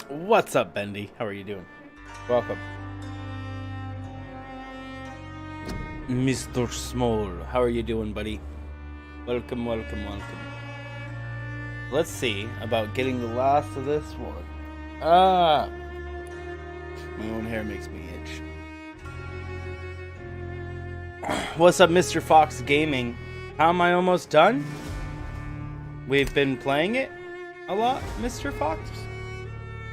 What's up, Bendy? How are you doing? Welcome. Mr. Small, how are you doing, buddy? Welcome, welcome, welcome. Let's see about getting the last of this one. My own hair makes me itch. What's up, Mr. Fox Gaming? How am I almost done? We've been playing it a lot, Mr. Fox.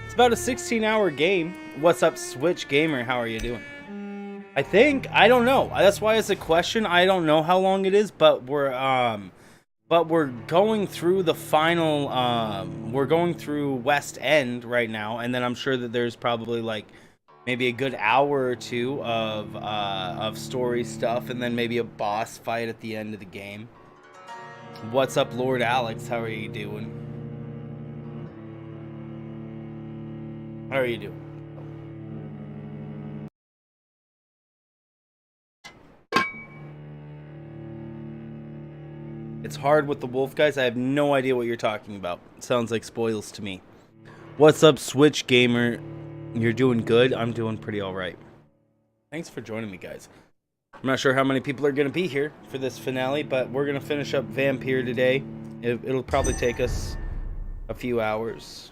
It's about a 16-hour game. What's up, Switch Gamer? How are you doing? I don't know. That's why it's a question. I don't know how long it is, but we're going through the final. We're going through West End right now, and then I'm sure that there's probably like maybe a good hour or two of story stuff, and then maybe a boss fight at the end of the game. What's up, Lord Alex? How are you doing? How are you doing? It's hard with the wolf guys. I have no idea what you're talking about. It sounds like spoils to me. What's up, Switch Gamer? You're doing good? I'm doing pretty alright. Thanks for joining me, guys. I'm not sure how many people are going to be here for this finale, but we're going to finish up Vampyr today. It'll probably take us a few hours.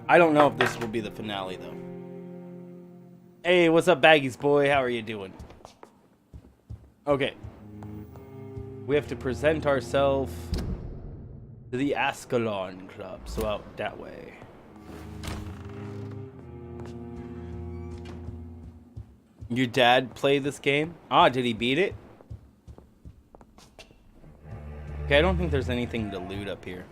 I don't know if this will be the finale, though. Hey, what's up, Baggies boy? How are you doing? Okay. We have to present ourselves to the Ascalon Club, so out that way. Your dad played this game? Ah, did he beat it? Okay, I don't think there's anything to loot up here.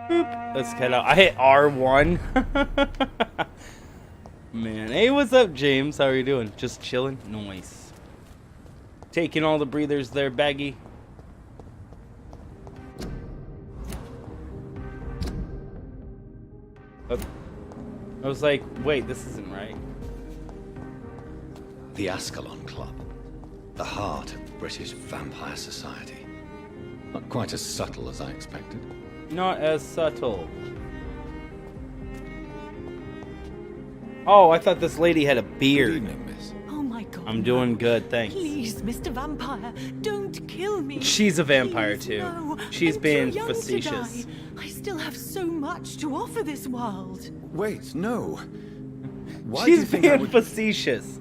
Boop. Let's get out. I hit R1. Man. Hey, what's up, James? How are you doing? Just chilling? Nice. Taking all the breathers there, Baggy. I was like, wait, this isn't right. The Ascalon Club. The heart of British vampire society. Not quite as subtle as I expected. Not as subtle. Oh, I thought this lady had a beard. Good evening, miss. Oh my God. I'm doing good, thanks. Please, Mr. Vampire, don't kill me. She's a vampire Please, too. no. She's I'm being too young facetious. to die. I still have so much to offer this world. Wait, no. Why do you She's think I being would... facetious.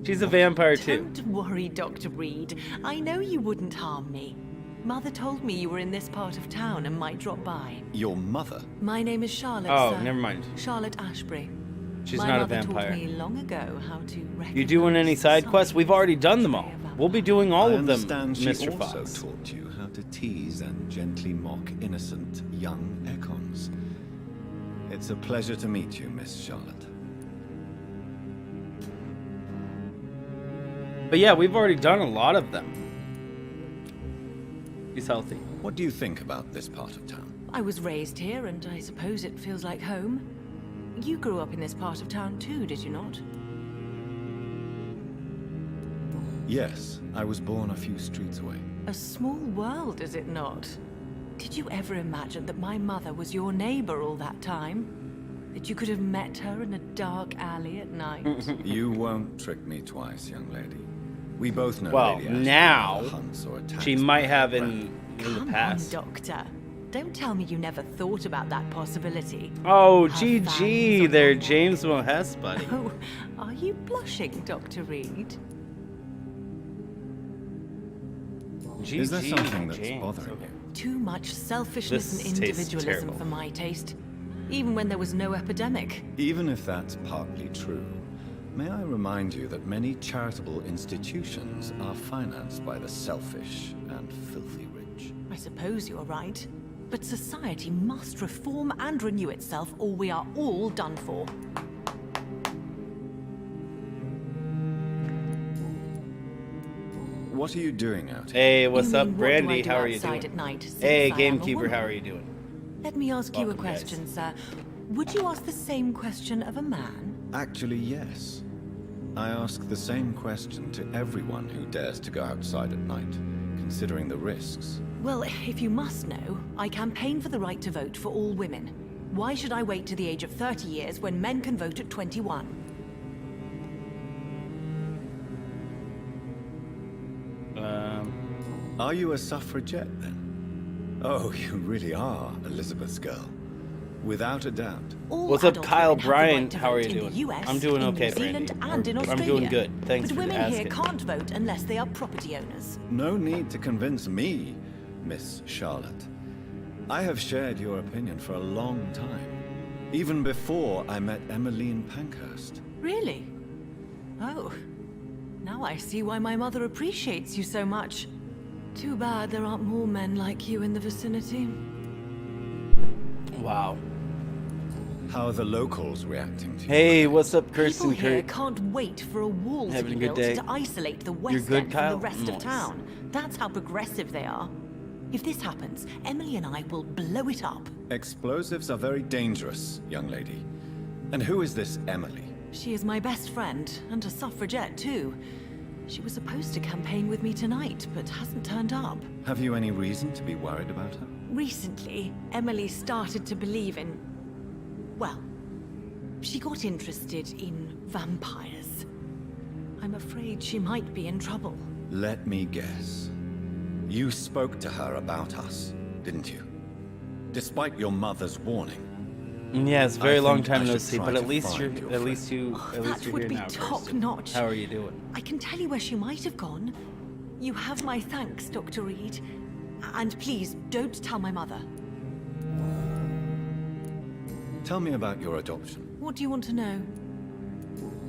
She's a vampire too. Don't worry, Dr. Reed. I know you wouldn't harm me. Mother told me you were in this part of town and might drop by. Your mother? My name is Charlotte, Oh, sir. never mind. Charlotte Ashbury. She's My not a mother vampire. taught me long ago how to recognize You doing any side quests? We've already done them all. signs of a We'll be vampire. doing all I of them, understand she Mr. also Fox. taught you how to tease and gently mock innocent young Econs. It's a pleasure to meet you, Miss Charlotte. But yeah, we've already done a lot of them. He's healthy. What do you think about this part of town? I was raised here, and I suppose it feels like home. You grew up in this part of town too, did you not? Yes, I was born a few streets away. A small world, is it not? Did you ever imagine that my mother was your neighbor all that time? That you could have met her in a dark alley at night? You won't trick me twice, young lady. We both know Well, Lady Ashton now, never hunts or attacks She might by have random. in the Come past. on, Doctor. Don't tell me you never thought about that possibility. Oh, Have GG fans there, on James Mohes, buddy. Oh, are you blushing, Dr. Reed? GG, Is there something that's James. bothering you? Too much selfishness This and tastes individualism terrible. for my taste. Even when there was no epidemic. Even if that's partly true, may I remind you that many charitable institutions are financed by the selfish and filthy rich. I suppose you're right. But society must reform and renew itself, or we are all done for. What are you doing out here? Hey, what's You up, mean, what do I Brandy? do How are you outside doing? at night, since Hey, I am a Gamekeeper, woman? how are you doing? Let me ask you a Welcome, guys. question, sir. Would you ask the same question of a man? Actually, yes. I ask the same question to everyone who dares to go outside at night, considering the risks. Well, if you must know, I campaign for the right to vote for all women. Why should I wait to the age of 30 years when men can vote at 21? Are you a suffragette, then? Oh, you really are Elizabeth's girl. Without a doubt. All What's up, adult Kyle women have the Bryan? right to How are vote you in doing? the US, I'm doing in okay, New Zealand, Brandy. and in I'm Australia. doing good. Thanks but for women asking. here can't vote unless they are property owners. No need to convince me, Miss Charlotte. I have shared your opinion for a long time. Even before I met Emmeline Pankhurst. Really? Oh. Now I see why my mother appreciates you so much. Too bad there aren't more men like you in the vicinity. Wow. How are the locals reacting to you? Hey, what's up, Kirsten People here Kurt? can't wait for a wall Having to a be good built day? to isolate the West You're good, End Kyle? from the rest Nice. of town. That's how progressive they are. If this happens, Emily and I will blow it up. Explosives are very dangerous, young lady. And who is this Emily? She is my best friend, and a suffragette too. She was supposed to campaign with me tonight, but hasn't turned up. Have you any reason to be worried about her? Recently, Emily started to believe in... well, she got interested in vampires. I'm afraid she might be in trouble. Let me guess. You spoke to her about us, didn't you? Despite your mother's warning. Yeah, it's a very I long think time I no should see, try but to at least find you're your at least friend. That you're would here be now, top Kirsten. notch. How are you doing? I can tell you where she might have gone. You have my thanks, Dr. Reed. And please, don't tell my mother. Tell me about your adoption. What do you want to know?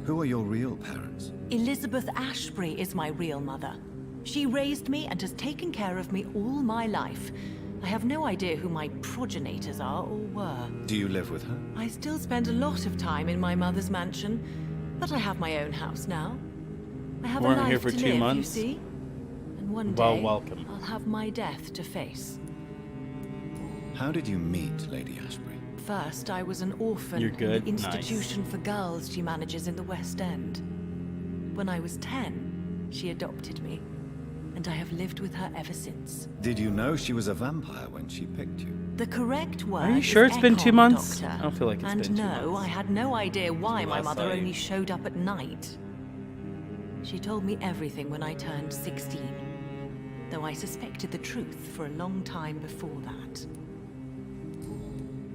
Who are your real parents? Elizabeth Ashbury is my real mother. She raised me and has taken care of me all my life. I have no idea who my progenitors are or were. Do you live with her? I still spend a lot of time in my mother's mansion, but I have my own house now. I have Weren't a life here for to 2 live, months? you see. And one Well, day, welcome. I'll have my death to face. How did you meet Lady Ashbury? First, I was an orphan You're good? in the Nice. institution for girls she manages in the West End. When I was 10, she adopted me, and I have lived with her ever since. Did you know she was a vampire when she picked you? The correct word Are you is sure it's been 2 Econ, months? Doctor. I don't feel like it's and been 2 no, months. I had no idea why my last mother I- only showed up at night. She told me everything when I turned 16, though I suspected the truth for a long time before that.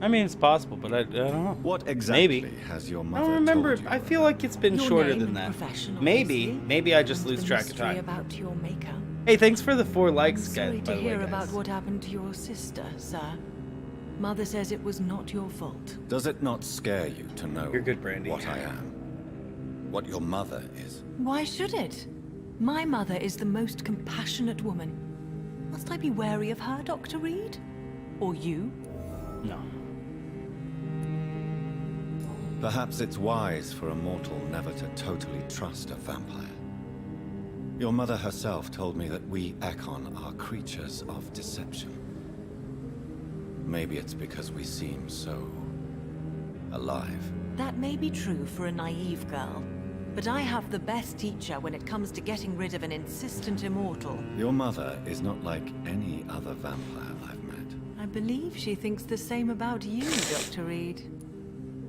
I mean, it's possible, but I don't know. What exactly Maybe. has your I mother don't remember. told you? I feel like it's been Your shorter name than and that. profession, Maybe, obviously, maybe I just and lose the track of mystery time. about your maker. Hey, thanks for the 4 likes, Sorry guys. to By the way, hear guys. about what happened to your sister, sir. Mother says it was not your fault. Does it not scare you to know You're good, Brandy. what I am? What your mother is? Why should it? My mother is the most compassionate woman. Must I be wary of her, Dr. Reed? Or you? No. Perhaps it's wise for a mortal never to totally trust a vampire. Your mother herself told me that we Econ are creatures of deception. Maybe it's because we seem so... alive. That may be true for a naive girl, but I have the best teacher when it comes to getting rid of an insistent immortal. Your mother is not like any other vampire I've met. I believe she thinks the same about you, Dr. Reed.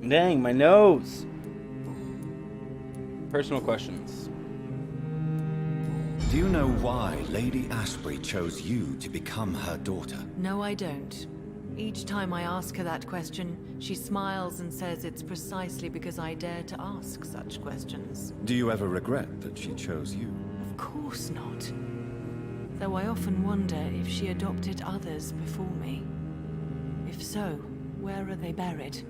Dang, my nose. Personal questions. Do you know why Lady Ashbury chose you to become her daughter? No, I don't. Each time I ask her that question, she smiles and says it's precisely because I dare to ask such questions. Do you ever regret that she chose you? Of course not. Though I often wonder if she adopted others before me. If so, where are they buried?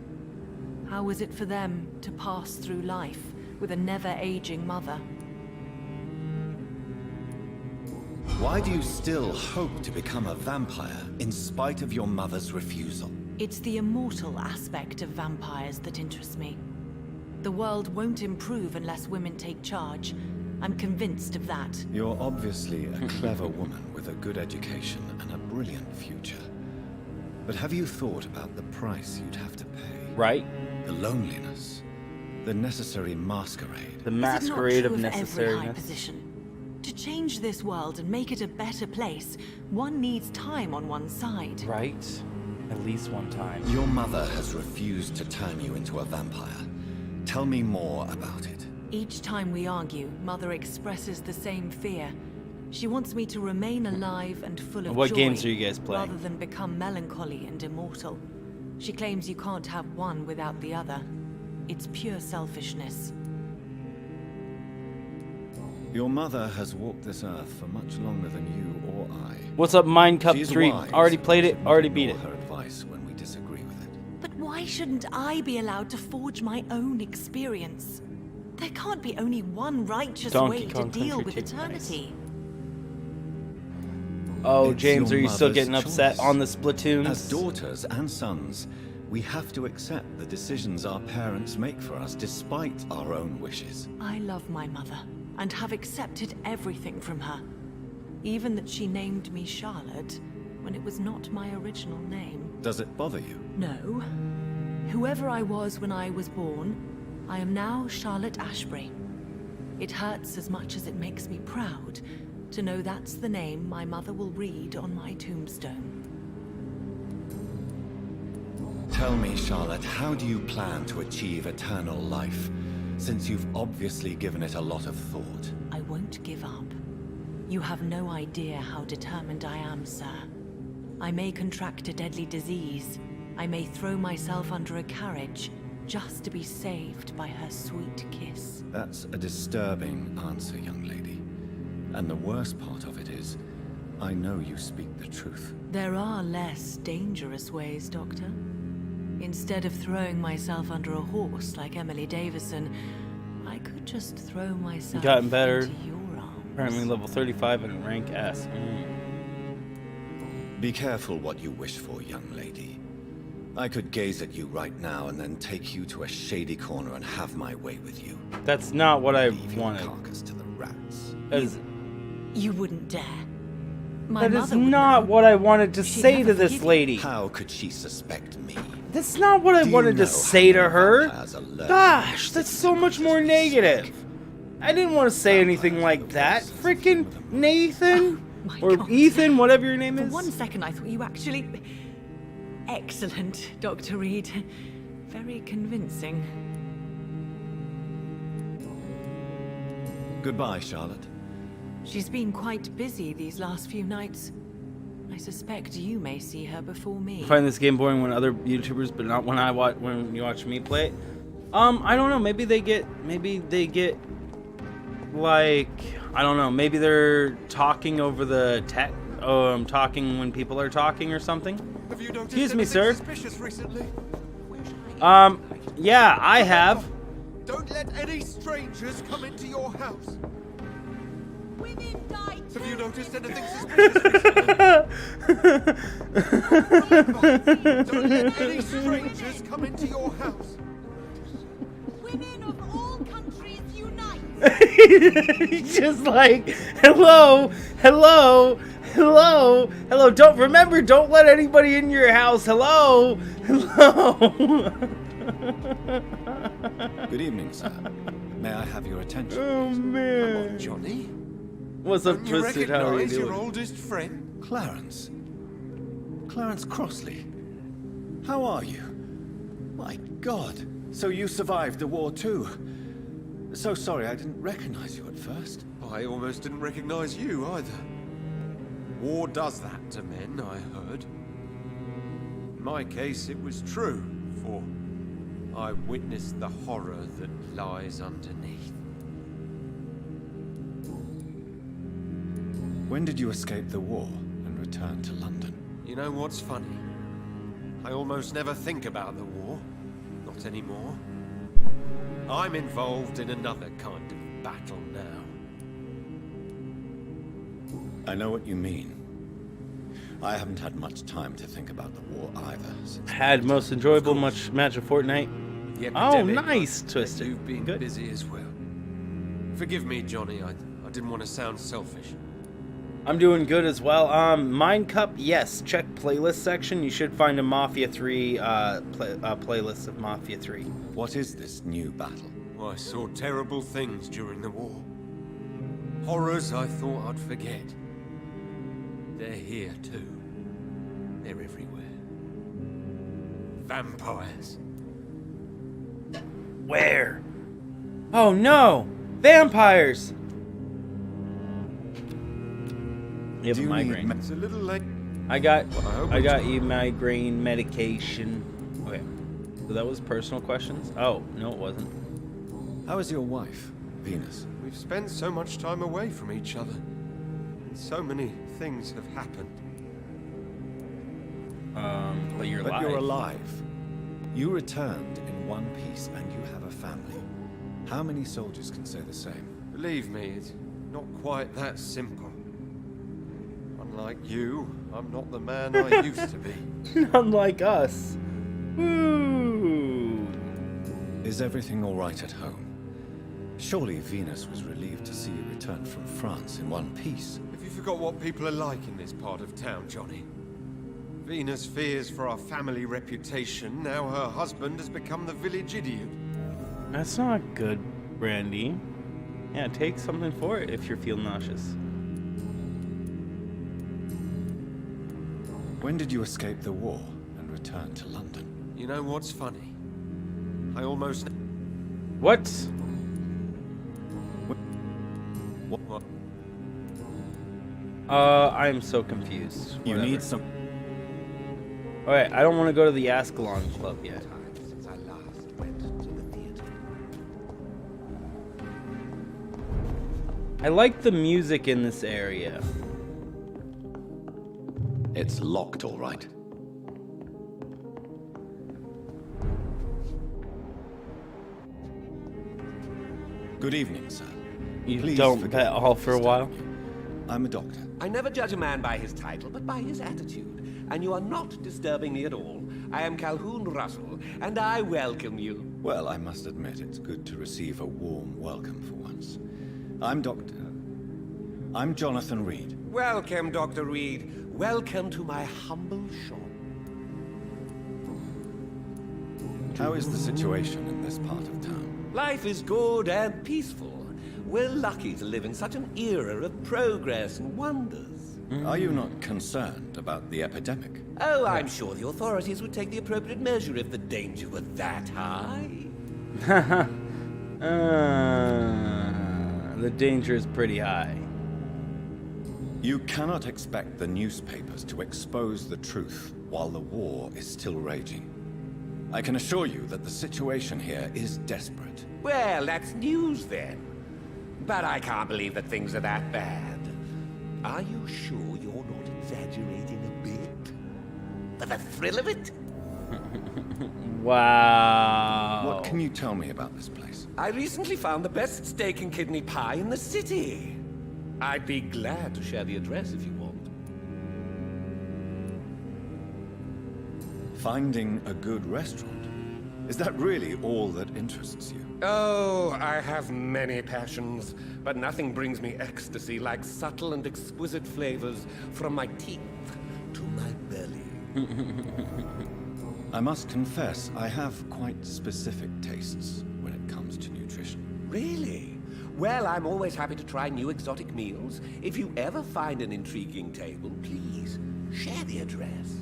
How was it for them to pass through life with a never-aging mother? Why do you still hope to become a vampire in spite of your mother's refusal? It's the immortal aspect of vampires that interests me. The world won't improve unless women take charge. I'm convinced of that. You're obviously a clever woman with a good education and a brilliant future. But have you thought about the price you'd have to pay? Right? The loneliness. The necessary masquerade. The masquerade of Is it not true of every high necessariness. position? To change this world and make it a better place, one needs time on one side. Right? At least one time. Your mother has refused to turn you into a vampire. Tell me more about it. Each time we argue, Mother expresses the same fear. She wants me to remain alive and full of What joy, games are you guys playing? rather than become melancholy and immortal. She claims you can't have one without the other. It's pure selfishness. Your mother has walked this earth for much longer than you or I. What's up, Mind Cup She is 3? wise, Already played it, should already not beat it. ignore her advice when we disagree with it. But why shouldn't I be allowed to forge my own experience? There can't be only one righteous Donkey way Kong to deal Country with Chicken Race. eternity. Oh, It's James, your are you still mother's getting upset choice. on the Splatoons? As daughters and sons, we have to accept the decisions our parents make for us despite our own wishes. I love my mother and have accepted everything from her. Even that she named me Charlotte when it was not my original name. Does it bother you? No. Whoever I was when I was born, I am now Charlotte Ashbury. It hurts as much as it makes me proud to know that's the name my mother will read on my tombstone. Tell me, Charlotte, how do you plan to achieve eternal life, since you've obviously given it a lot of thought? I won't give up. You have no idea how determined I am, sir. I may contract a deadly disease. I may throw myself under a carriage just to be saved by her sweet kiss. That's a disturbing answer, young lady. And the worst part of it is, I know you speak the truth. There are less dangerous ways, Doctor. Instead of throwing myself under a horse like Emily Davison, I could just throw myself Gotten better. into your arms. Apparently level 35 and rank S. Be careful what you wish for, young lady. I could gaze at you right now and then take you to a shady corner and have my way with you. That's not what I Leave your wanted. carcass to the rats. That is, You wouldn't dare. My that is mother would not know. what I wanted to She'd say never to this forgive you. lady. How could she suspect me? That's not what I Do you wanted to know say how to her. vampires are learning Gosh, the that's so much secrets more we negative. seek? I didn't want to say anything like that. Freaking Nathan My or God. Ethan, whatever your name For is. 1 second, I thought you actually... Excellent, Dr. Reed. Very convincing. Goodbye, Charlotte. She's been quite busy these last few nights. I suspect you may see her before me. I find this game boring when other YouTubers, but not when when you watch me play it. I don't know. Maybe they get like, I don't know. Maybe they're talking over the tech. Talking when people are talking or something. Have you noticed Excuse me, anything sir. suspicious recently? Yeah, I have. Don't let any strangers come into your house. Women die too. Have you noticed anything suspicious recently? Don't let any strangers come into your house. Women of all countries unite. Just like, hello. Don't let anybody in your house. Hello. Good evening, sir. May I have your attention? Oh man. Johnny, What's up, don't you Twisted? How are you recognize your doing? oldest friend? Clarence. Clarence Crossley. How are you? My God. So you survived the war too. So sorry I didn't recognize you at first. I almost didn't recognize you either. War does that to men, I heard. In my case, it was true, for I witnessed the horror that lies underneath. When did you escape the war and return to London? You know what's funny? I almost never think about the war. Not anymore. I'm involved in another kind of battle now. I know what you mean. I haven't had much time to think about the war either. Since Had most enjoyable match of Fortnite. The Oh, epidemic, nice, but Twisted. You've been Good. busy as well. Forgive me, Johnny. I didn't want to sound selfish. I'm doing good as well. Mind Cup, yes. Check playlist section. You should find a Mafia 3 playlist of Mafia 3. What is this new battle? I saw terrible things during the war. Horrors I thought I'd forget. They're here too. They're everywhere. Vampires. Where? Oh no! Vampires! You have a migraine. It's a little late. I got Well, I got you migraine medication. Okay. So that was personal questions? Oh, no it wasn't. How is your wife, Venus? We've spent so much time away from each other. And so many things have happened. But you're But alive. you're alive. You returned in one piece and you have a family. How many soldiers can say the same? Believe me, it's not quite that simple. Unlike you, I'm not the man I used to be. Unlike us. Woo! Is everything all right at home? Surely Venus was relieved to see you return from France in one piece. Have you forgot what people are like in this part of town, Johnny? Venus fears for our family reputation. Now her husband has become the village idiot. That's not good, Brandy. Yeah, take something for it if you feel nauseous. When did you escape the war and return to London? You know what's funny? I almost... What? What? I'm so confused. You Whatever. need some... Alright, I don't want to go to the Ascalon Club yet. Since I last went to the theater. I like the music in this area. It's locked, all right. Good evening, sir. You Please don't forgive bet me all for for a while. disturbing you. I'm a doctor. I never judge a man by his title, but by his attitude. And you are not disturbing me at all. I am Calhoun Russell, and I welcome you. Well, I must admit it's good to receive a warm welcome for once. I'm Jonathan Reed. Welcome, Dr. Reed. Welcome to my humble shop. How is the situation in this part of town? Life is good and peaceful. We're lucky to live in such an era of progress and wonders. Are you not concerned about the epidemic? Oh, I'm sure the authorities would take the appropriate measure if the danger were that high. The danger is pretty high. You cannot expect the newspapers to expose the truth while the war is still raging. I can assure you that the situation here is desperate. Well, that's news then. But I can't believe that things are that bad. Are you sure you're not exaggerating a bit? For the thrill of it? Wow. What can you tell me about this place? I recently found the best steak and kidney pie in the city. I'd be glad to share the address if you want. Finding a good restaurant? Is that really all that interests you? Oh, I have many passions, but nothing brings me ecstasy like subtle and exquisite flavors from my teeth to my belly. I must confess, I have quite specific tastes when it comes to nutrition. Really? Well, I'm always happy to try new exotic meals. If you ever find an intriguing table, please share the address.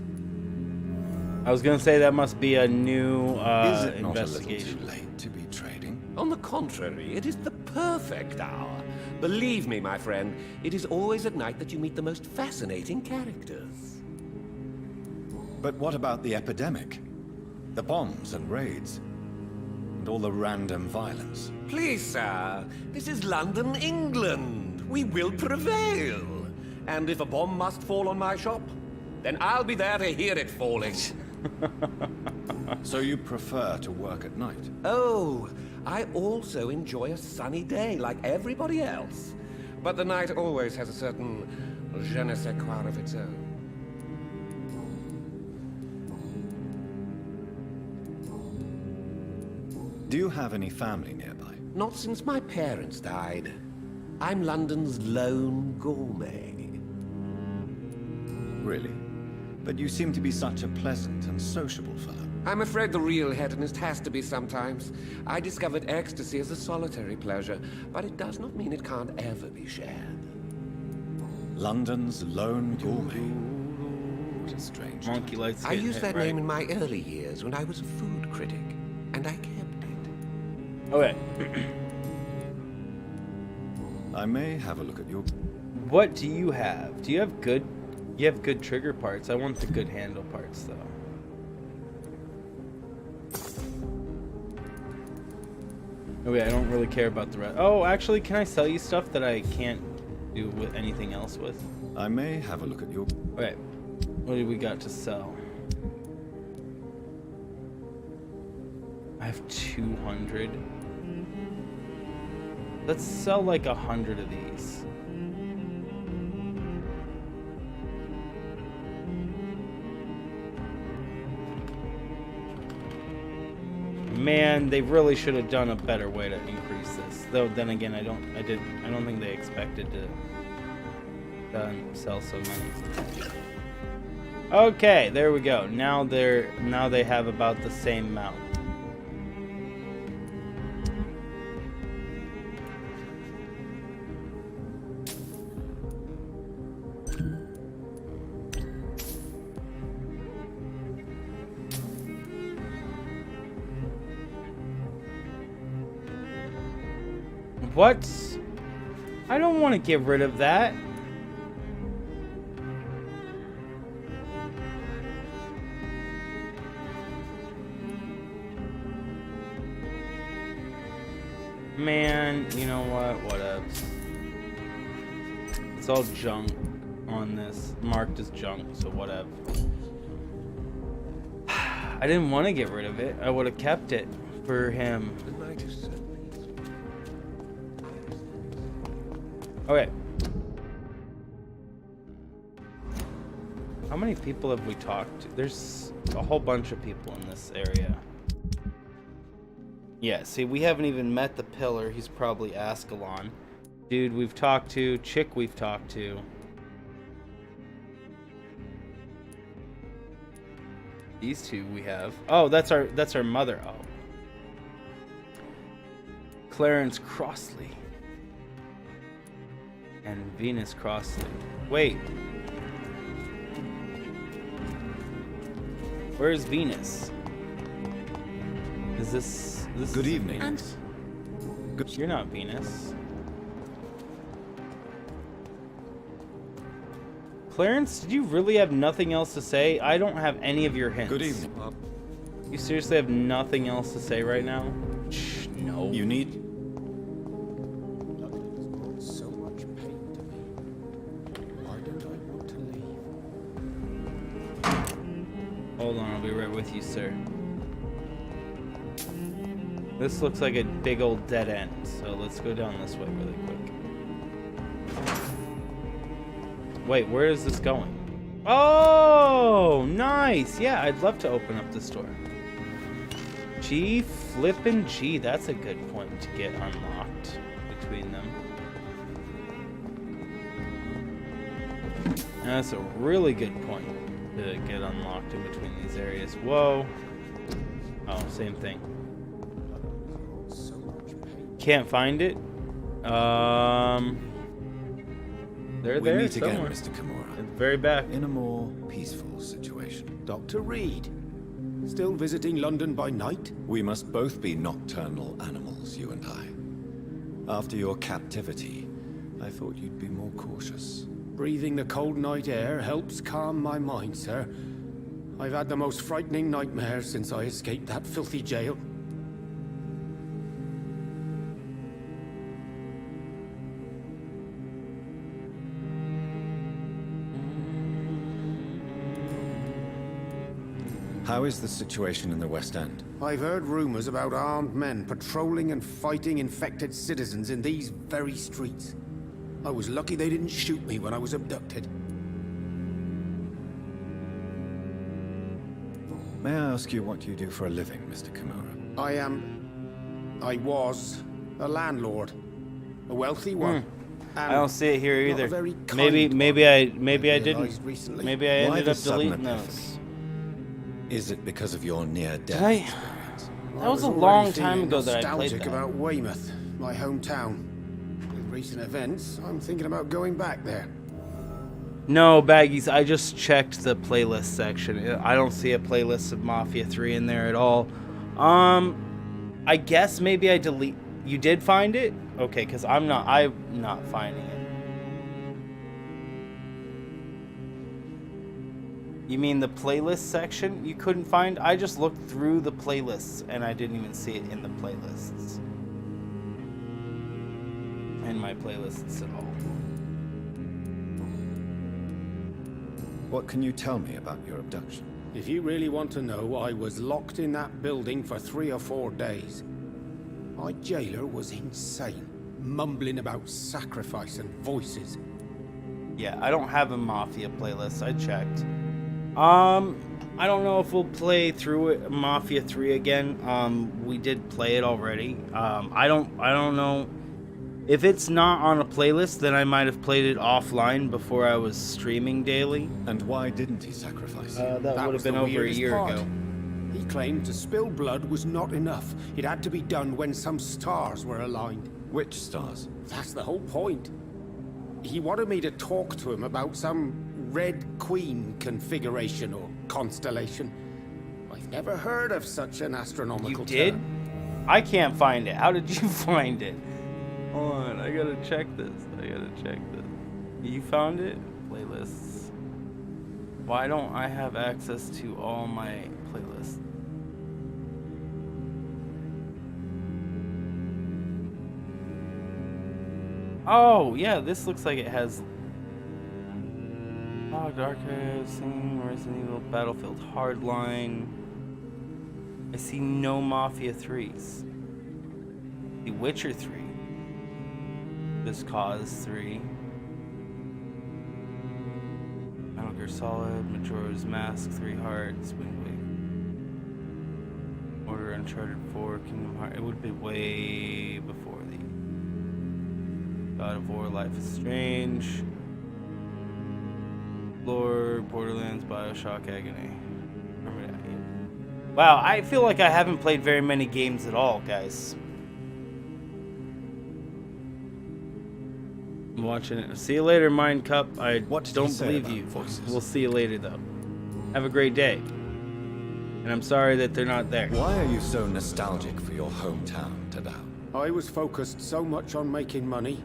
I was gonna say that must be a new Is it not a little investigation. too late to be trading? On the contrary, it is the perfect hour. Believe me, my friend, it is always at night that you meet the most fascinating characters. But what about the epidemic? The bombs and raids? And all the random violence? Please, sir, this is London, England. We will prevail. And if a bomb must fall on my shop, then I'll be there to hear it falling. So you prefer to work at night? Oh, I also enjoy a sunny day like everybody else. But the night always has a certain je ne sais quoi of its own. Do you have any family nearby? Not since my parents died. I'm London's lone gourmet. Really? But you seem to be such a pleasant and sociable fellow. I'm afraid the real hedonist has to be sometimes. I discovered ecstasy as a solitary pleasure, but it does not mean it can't ever be shared. London's lone gourmet. What a strange Monkey lights. I getting used hit, that right? name in my early years when I was a food critic, and I kept it. Okay. I may have a look at your... What do you have? Do you have good? You have good trigger parts. I want the good handle parts though. Okay, I don't really care about the rest. Oh, actually, can I sell you stuff that I can't do with anything else with? I may have a look at your... Okay, what do we got to sell? I have 200. Let's sell like 100 of these. Man, they really should have done a better way to increase this. Though then again, I don't think they expected to sell so many. Okay, there we go. Now they have about the same amount. What? I don't want to get rid of that. Man, you know what? Whatevs. It's all junk on this. Marked as junk, so whatever. I didn't want to get rid of it. I would have kept it for him. Okay. How many people have we talked to? There's a whole bunch of people in this area. Yeah, see, we haven't even met the pillar. He's probably Ascalon. Dude we've talked to. Chick we've talked to. These two we have. Oh, that's our mother. Oh. Clarence Crossley. And Venus Crossley. Wait. Where's Venus? Is this Good is evening. Venus? You're not Venus. Clarence, did you really have nothing else to say? I don't have any of your hints. Good evening. You seriously have nothing else to say right now? Shh, no. You need... So much pain to me. Why don't I want to leave? Hold on, I'll be right with you, sir. This looks like a big old dead end, so let's go down this way really quick. Wait, where is this going? Oh, nice! Yeah, I'd love to open up this door. G flippin' G, that's a good point to get unlocked between them. That's a really good point to get unlocked in between these areas. Whoa. Oh, same thing. Can't find it. They're We there meet again, somewhere. Mr. Kimura. At the very back. In a more peaceful situation. Dr. Reed. Still visiting London by night? We must both be nocturnal animals, you and I. After your captivity, I thought you'd be more cautious. Breathing the cold night air helps calm my mind, sir. I've had the most frightening nightmares since I escaped that filthy jail. How is the situation in the West End? I've heard rumors about armed men patrolling and fighting infected citizens in these very streets. I was lucky they didn't shoot me when I was abducted. May I ask you what you do for a living, Mr. Kimura? I was a landlord. A wealthy one. I don't see it here not a either. very Maybe kind maybe one, I maybe I realised didn't. recently. Maybe I Why ended the up sudden deleting those. epiphany? Is it because of your near-death Did I? experience? That was a already long time feeling ago that I played nostalgic that. about Weymouth, my hometown. With recent events, I'm thinking about going back there. No, Baggies, I just checked the playlist section. I don't see a playlist of Mafia 3 in there at all. I guess maybe I delete... You did find it? Okay, because I'm not finding it. You mean the playlist section you couldn't find? I just looked through the playlists and I didn't even see it in the playlists. In my playlists at all. What can you tell me about your abduction? If you really want to know, I was locked in that building for 3 or 4 days. My jailer was insane, mumbling about sacrifice and voices. Yeah, I don't have a Mafia playlist. I checked. I don't know if we'll play through it, Mafia 3 again. We did play it already. I don't know. If it's not on a playlist, then I might have played it offline before I was streaming daily. And why didn't he sacrifice you? That would have was been the over a weirdest year part. ago. He claimed to spill blood was not enough. It had to be done when some stars were aligned. Which stars? That's the whole point. He wanted me to talk to him about some Red Queen configuration or constellation. I've never heard of such an astronomical You did? term. I can't find it. How did you find it? Hold on, I gotta check this. You found it? Playlists. Why don't I have access to all my playlists? Oh, yeah, this looks like it has... Oh, Dark Scene, Resident Evil, Battlefield Hardline. I see no Mafia 3s. The Witcher 3. This Cause 3. Metal Gear Solid, Majora's Mask, 3 Hearts, Wind Waker. Order Uncharted 4, Kingdom Hearts. It would be way before the God of War, Life is Strange. Lore, Borderlands, Bioshock, Agony. Wow, I feel like I haven't played very many games at all, guys. I'm watching it. See you later, Mind Cup. I What did don't he say believe about you. voices? We'll see you later, though. Have a great day. And I'm sorry that they're not there. Why are you so nostalgic for your hometown, Tadao? I was focused so much on making money,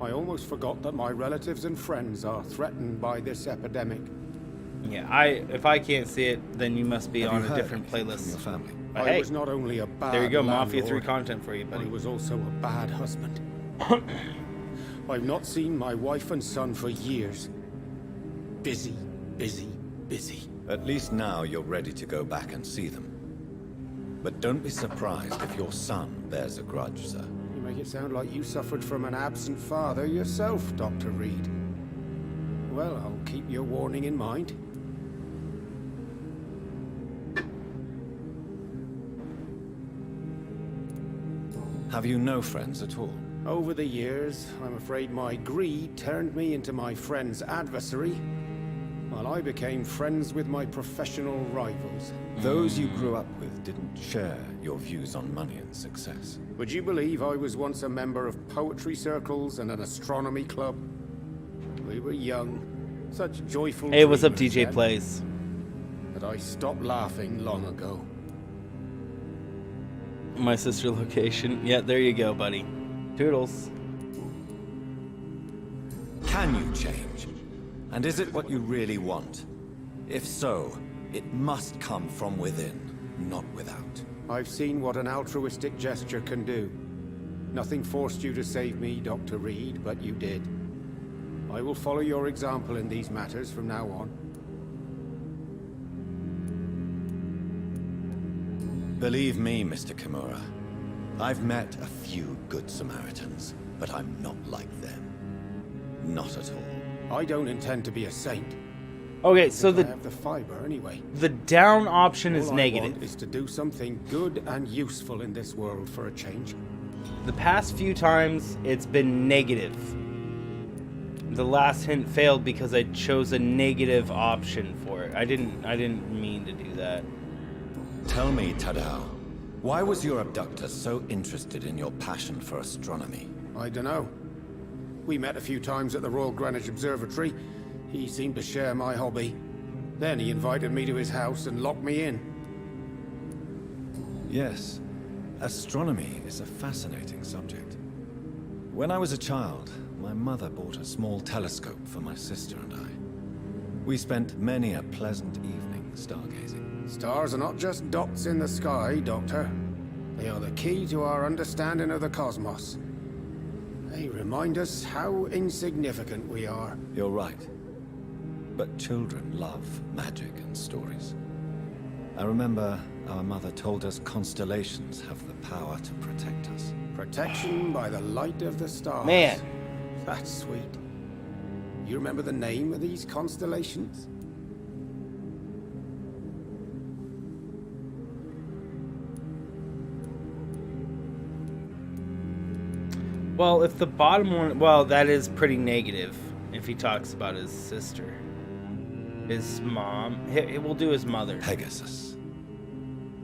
I almost forgot that my relatives and friends are threatened by this epidemic. Yeah, if I can't see it, then you must be Have on you a heard different anything playlist. from your family? But I hey, was not only a bad there you go, Mafia 3 landlord, content for you, I buddy. was also a bad husband. I've not seen my wife and son for years. Busy, busy, busy. At least now you're ready to go back and see them. But don't be surprised if your son bears a grudge, sir. You make it sound like you suffered from an absent father yourself, Dr. Reed. Well, I'll keep your warning in mind. Have you no friends at all? Over the years, I'm afraid my greed turned me into my friend's adversary, while I became friends with my professional rivals. Those you grew up with didn't share your views on money and success. Would you believe I was once a member of poetry circles and an astronomy club? We were young, such joyful Hey, what's up, dreamers DJ then, Plays? but I stopped laughing long ago. My sister location. Yeah, there you go, buddy. Toodles. Can you change? And is it what you really want? If so, it must come from within, not without. I've seen what an altruistic gesture can do. Nothing forced you to save me, Dr. Reed, but you did. I will follow your example in these matters from now on. Believe me, Mr. Kimura, I've met a few good Samaritans, but I'm not like them. Not at all. I don't intend to be a saint. Okay, so I have the fiber anyway. the down option is All I negative. want is to do something good and useful in this world for a change. The past few times, it's been negative. the last hint failed because I chose a negative option for it. I didn't mean to do that. Tell me, Tadao, why was your abductor so interested in your passion for astronomy? I don't know. We met a few times at the Royal Greenwich Observatory. He seemed to share my hobby. Then he invited me to his house and locked me in. Yes, astronomy is a fascinating subject. When I was a child, my mother bought a small telescope for my sister and I. We spent many a pleasant evening stargazing. Stars are not just dots in the sky, Doctor. They are the key to our understanding of the cosmos. They remind us how insignificant we are. You're right. But children love magic and stories. I remember our mother told us constellations have the power to protect us. Protection by the light of the stars. Man. That's sweet. You remember the name of these constellations? Well, if the bottom one... Well, that is pretty negative if he talks about his sister. His mom. We'll do his mother. Pegasus.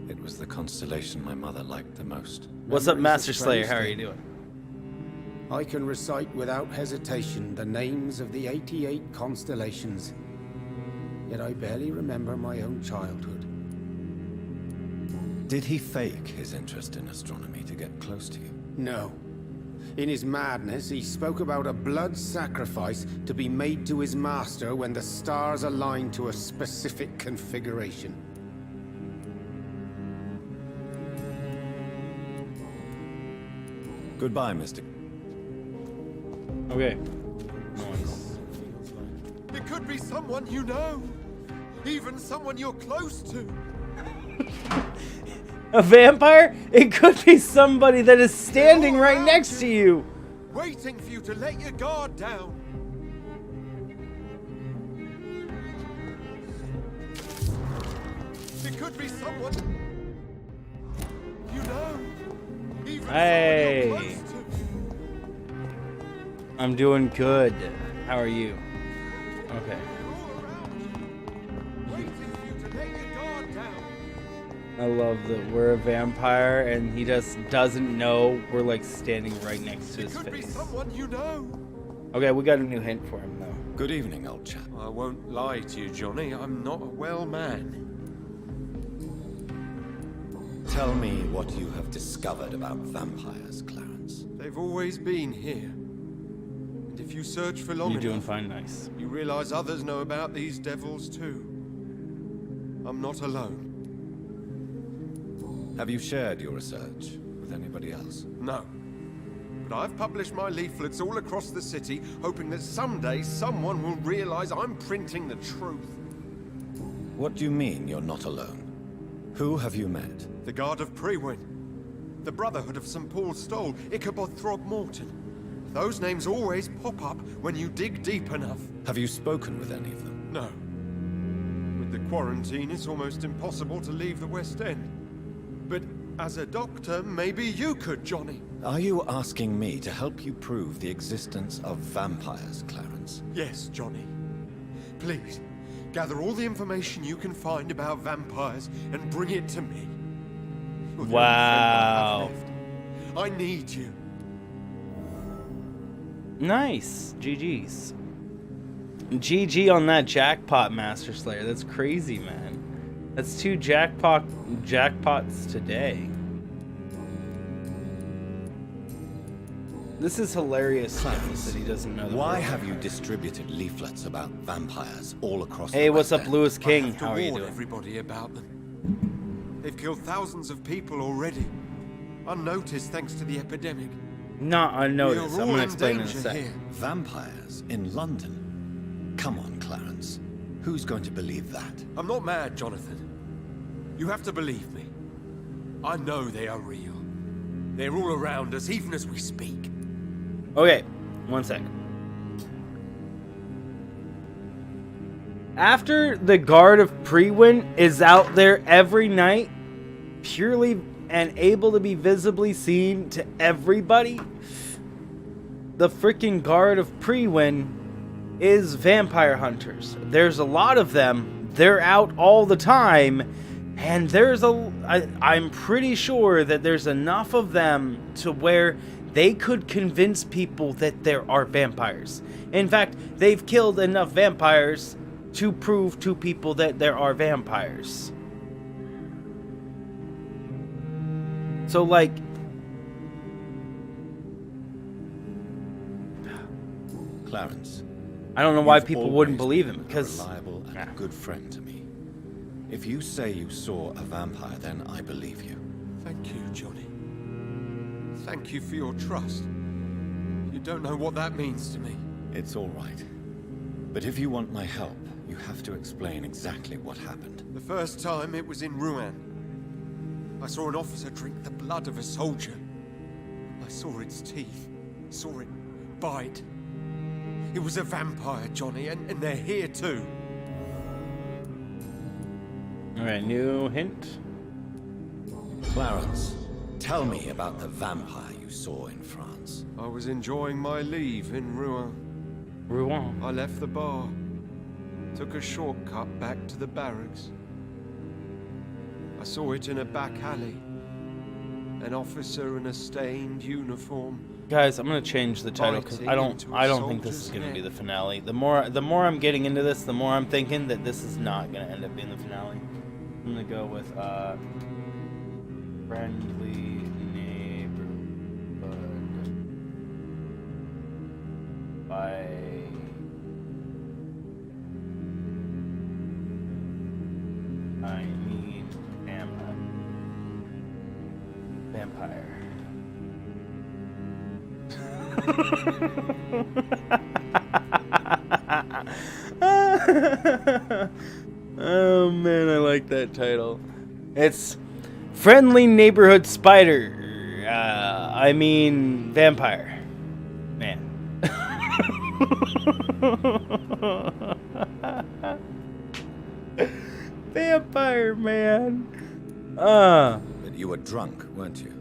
It was the constellation my mother liked the most. What's up, Memories Master of Slayer? friends How are day. you doing? I can recite without hesitation the names of the 88 constellations. Yet I barely remember my own childhood. Did he fake his interest in astronomy to get close to you? No. In his madness, he spoke about a blood sacrifice to be made to his master when the stars aligned to a specific configuration. Goodbye, Mr. Okay. Nice. It could be someone you know. Even someone you're close to. A vampire? It could be somebody that is standing right next to you. Waiting for you to let your guard down. It could be someone you know. Even Hey. someone you're close to. I'm doing good. How are you? Okay. I love that we're a vampire and he just doesn't know we're like standing right next to his Could be face. someone you know. Okay, we got a new hint for him though. Good evening, old chap. I won't lie to you, Johnny. I'm not a well man. Tell me what you have discovered about vampires, Clarence. They've always been here. And if you search for long You're doing enough, fine, nice. you realize others know about these devils too. I'm not alone. Have you shared your research with anybody else? No. But I've published my leaflets all across the city, hoping that someday someone will realize I'm printing the truth. What do you mean you're not alone? Who have you met? The Guard of Prewin, the Brotherhood of St. Paul's Stole, Ichabod Throgmorton. Those names always pop up when you dig deep enough. Have you spoken with any of them? No. With the quarantine, it's almost impossible to leave the West End. But as a doctor, maybe you could, Johnny. Are you asking me to help you prove the existence of vampires, Clarence? Yes, Johnny. Please, gather all the information you can find about vampires and bring it to me. You're the only friend I have left. I need you. Nice. GG's. GG on that jackpot, Master Slayer. That's crazy, man. That's 2 jackpots today. This is hilarious Clarence, that he doesn't know. Why have you distributed leaflets about vampires all across the Hey, what's West up, End? Lewis I King? have to How are you warn doing? everybody about them. They've killed thousands of people already, unnoticed thanks to the epidemic. Not unnoticed. We're I'm all gonna in explain in a danger sec. here. Vampires in London? Come on, Clarence. Who's going to believe that? I'm not mad, Jonathan. You have to believe me. I know they are real. They're all around us, even as we speak. Okay, one sec. After the Guard of Prewin is out there every night, purely and able to be visibly seen to everybody, the freaking Guard of Prewin is vampire hunters. There's a lot of them. They're out all the time. And I'm pretty sure that there's enough of them to where they could convince people that there are vampires. In fact, they've killed enough vampires to prove to people that there are vampires. So, like... Clarence. I don't know why you've people always wouldn't believe been him, a because... reliable and a good friend to me. If you say you saw a vampire, then I believe you. Thank you, Johnny. Thank you for your trust. You don't know what that means to me. It's all right. But if you want my help, you have to explain exactly what happened. The first time it was in Rouen. I saw an officer drink the blood of a soldier. I saw its teeth, saw it bite. It was a vampire, Johnny, and they're here too. Alright, new hint. Clarence, tell me about the vampire you saw in France. I was enjoying my leave in Rouen. Rouen. I left the bar, took a shortcut back to the barracks. I saw it in a back alley. An officer in a stained uniform. Guys, I'm gonna change the title because I don't think this is gonna be the finale. The more I'm getting into this, the more I'm thinking that this is not gonna end up being the finale. I'm gonna go with friendly neighborhood by I need vampire. Oh man, I like that title. It's Friendly Neighborhood Spider. I mean Vampire. Man. Vampire Man. But you were drunk, weren't you?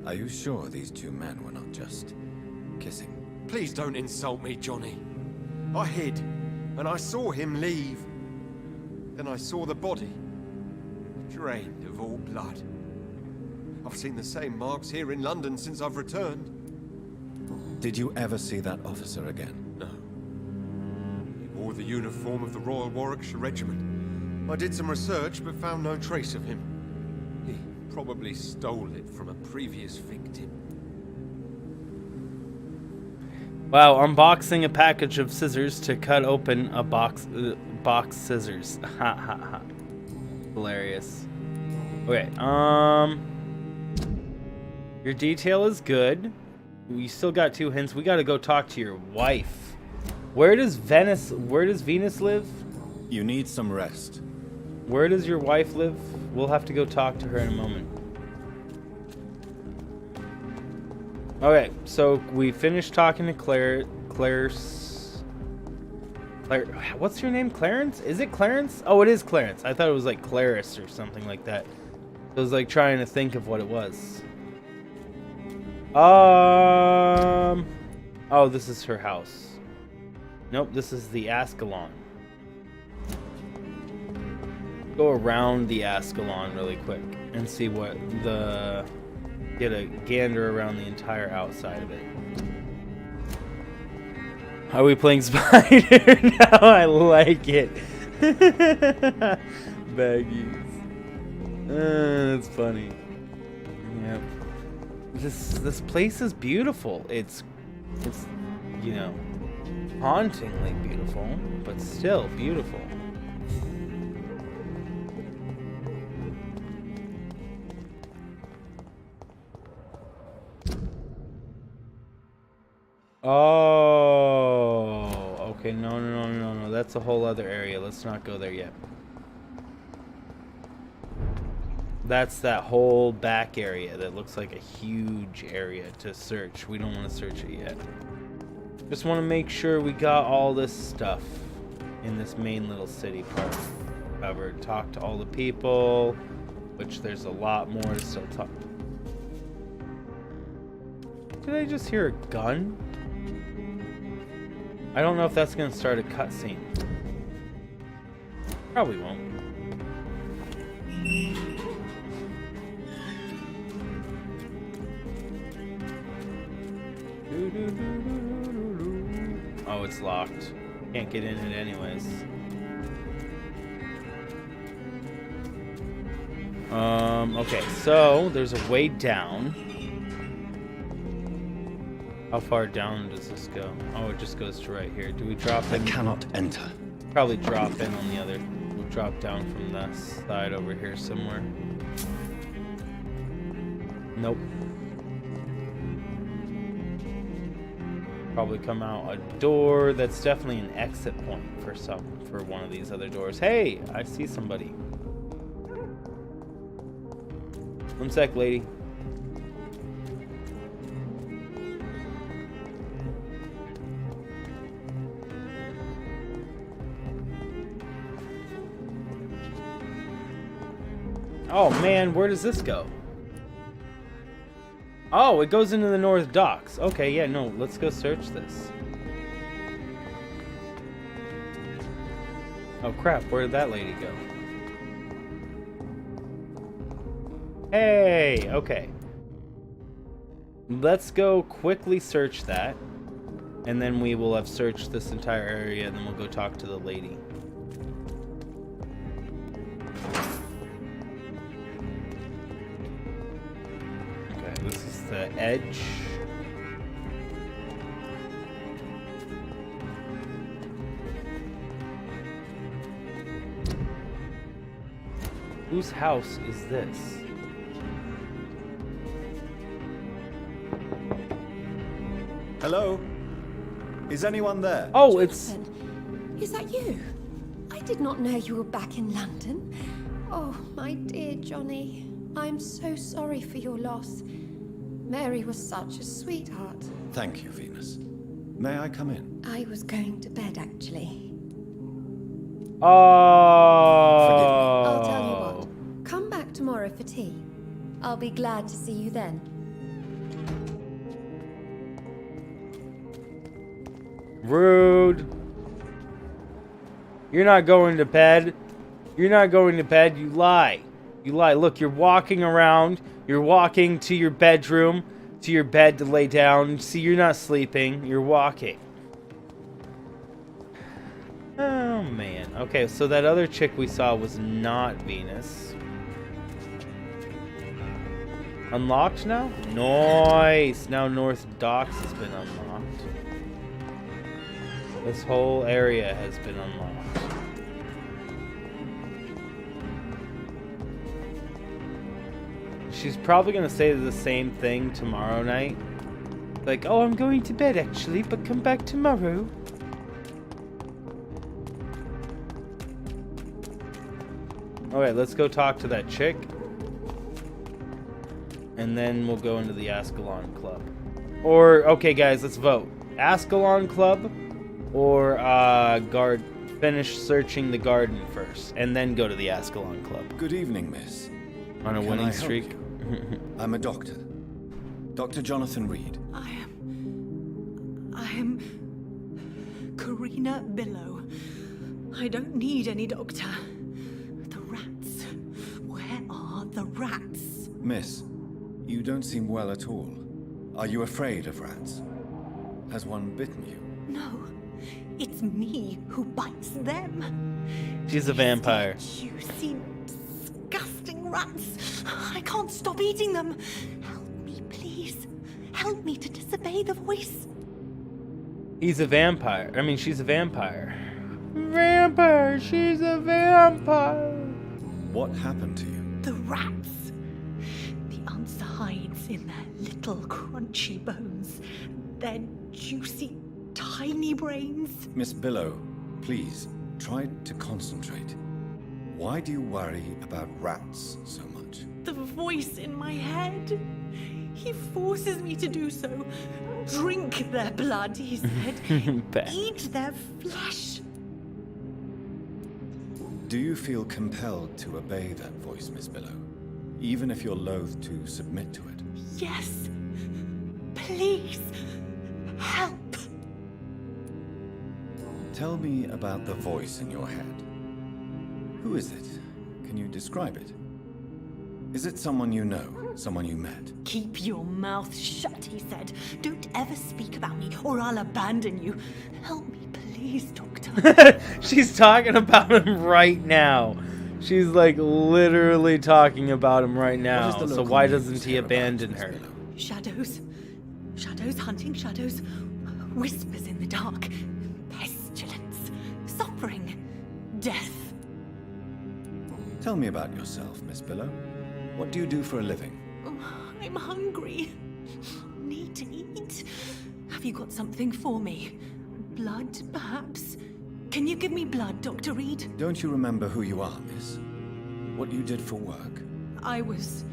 Are you sure these two men were not just kissing? Please don't insult me, Johnny. I hid, and I saw him leave. Then I saw the body, drained of all blood. I've seen the same marks here in London since I've returned. Did you ever see that officer again? No. He wore the uniform of the Royal Warwickshire Regiment. I did some research, but found no trace of him. He probably stole it from a previous victim. Wow, unboxing a package of scissors to cut open a box scissors. Ha ha ha. Hilarious. Okay, your detail is good. We still got 2 hints. We gotta go talk to your wife. Where does Venus live? You need some rest. Where does your wife live? We'll have to go talk to her in a moment. Okay, so we finished talking to Claire. What's your name? Clarence? Is it Clarence? Oh, it is Clarence. I thought it was like Clarice or something like that. I was like trying to think of what it was. Oh, this is her house. Nope, this is the Ascalon. Go around the Ascalon really quick and see what get a gander around the entire outside of it. Are we playing Spider? Now I like it. Baggies. That's funny. Yep. This place is beautiful. It's you know, hauntingly beautiful, but still beautiful. Oh, okay. No. That's a whole other area. Let's not go there yet. That's that whole back area that looks like a huge area to search. We don't want to search it yet. Just want to make sure we got all this stuff in this main little city part covered. Talk to all the people, which there's a lot more to still talk. Did I just hear a gun? I don't know if that's gonna start a cutscene. Probably won't. Oh, it's locked. Can't get in it anyways. Okay, so there's a way down. How far down does this go? Oh, it just goes to right here. Do we drop in? I cannot enter. Probably drop in on the other. We'll drop down from this side over here somewhere. Nope. Probably come out a door. That's definitely an exit point for one of these other doors. Hey, I see somebody. One sec, lady. Oh man, where does this go? Oh, it goes into the North Docks. Okay, yeah, no, let's go search this. Oh crap, where did that lady go? Hey, okay. Let's go quickly search that. And then we will have searched this entire area, and then we'll go talk to the lady. Okay, this is the edge. Whose house is this? Hello? Is anyone there? Oh, it's... Jonathan, is that you? I did not know you were back in London. Oh, my dear Johnny. I'm so sorry for your loss. Mary was such a sweetheart. Thank you, Venus. May I come in? I was going to bed, actually. Oh. I'll tell you what. Come back tomorrow for tea. I'll be glad to see you then. Rude. You're not going to bed. You're not going to bed. You lie. You lie. Look, you're walking around. You're walking to your bedroom, to your bed to lay down. See, you're not sleeping. You're walking. Oh, man. Okay, so that other chick we saw was not Venus. Unlocked now? Nice. Now North Docks has been unlocked. This whole area has been unlocked. She's probably going to say the same thing tomorrow night. Like, oh, I'm going to bed actually, but come back tomorrow. Alright, let's go talk to that chick. And then we'll go into the Ascalon Club. Or, okay guys, let's vote. Ascalon Club or finish searching the garden first. And then go to the Ascalon Club. Good evening, miss. On a Can winning I help streak. you? I'm a doctor. Dr. Jonathan Reed. I am Karina Billow. I don't need any doctor. The rats. Where are the rats? Miss, you don't seem well at all. Are you afraid of rats? Has one bitten you? No, it's me who bites them. She's a vampire. Juicy, disgusting rats. I can't stop eating them. Help me, please. Help me to disobey the voice. He's a vampire. I mean, she's a vampire. Vampire! She's a vampire! What happened to you? The rats. The answer hides in their little crunchy bones. Their juicy, tiny brains. Miss Billow, please, try to concentrate. Why do you worry about rats so much? The voice in my head. He forces me to do so. Drink their blood, he said. Bad. Eat their flesh. Do you feel compelled to obey that voice, Miss Billow? Even if you're loath to submit to it? Yes. Please. Help. Tell me about the voice in your head. Who is it? Can you describe it? Is it someone you know? Someone you met? Keep your mouth shut, he said. Don't ever speak about me, or I'll abandon you. Help me, please, Doctor. She's talking about him right now. She's like literally talking about him right now. What is the So local why news doesn't he hereabouts, abandon Miss her? Willow? Shadows. Shadows hunting shadows. Whispers in the dark. Pestilence. Suffering. Death. Tell me about yourself, Miss Billow. What do you do for a living? I'm hungry. Need to eat. Have you got something for me? Blood, perhaps? Can you give me blood, Dr. Reed? Don't you remember who you are, miss? What you did for work? I was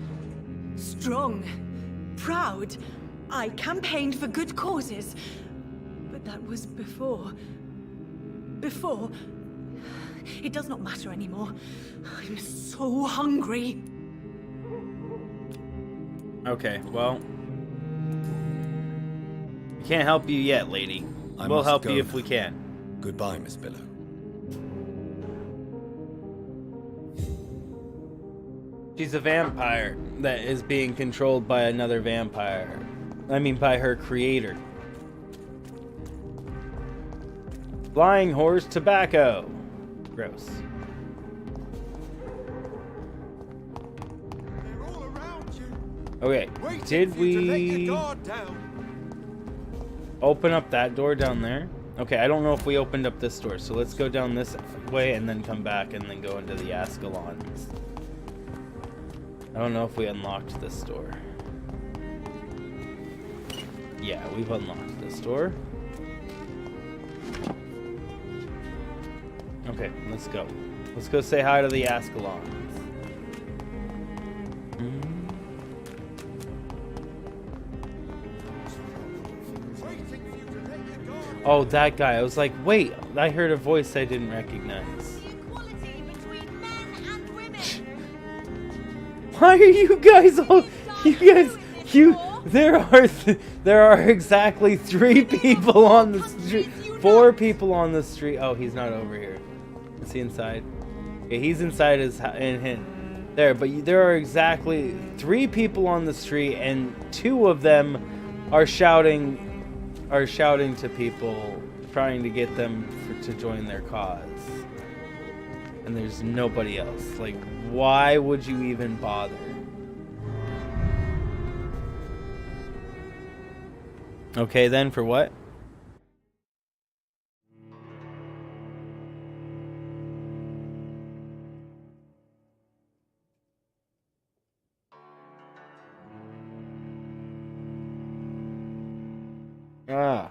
strong, proud. I campaigned for good causes. But that was before. Before. It does not matter anymore. I'm so hungry. Okay, well, we can't help you yet, lady. I We'll must help go you if now. we can. Goodbye, Miss Billow. She's a vampire that is being controlled by another vampire. I mean, by her creator. Flying horse tobacco. Gross. They're all around you. Okay, Waiting did for you to let your we guard down. open up that door down there? Okay, I don't know if we opened up this door, so let's go down this way and then come back and then go into the Ascalons. I don't know if we unlocked this door. Yeah, we've unlocked this door. Okay, let's go. Let's go say hi to the Ascalons. Waiting for you to let your guard Oh, that guy. I was like, wait, I heard a voice I didn't recognize. Equality between men and women. Why are you guys all... there are exactly 3 people on the street. 4 people on the street. Oh, he's not over here. Is he inside? Okay, he's inside in him. There, but there are exactly 3 people on the street, and 2 of them are shouting to people, trying to get them to join their cause. And there's nobody else. Like, why would you even bother? Okay, then, for what? Ah.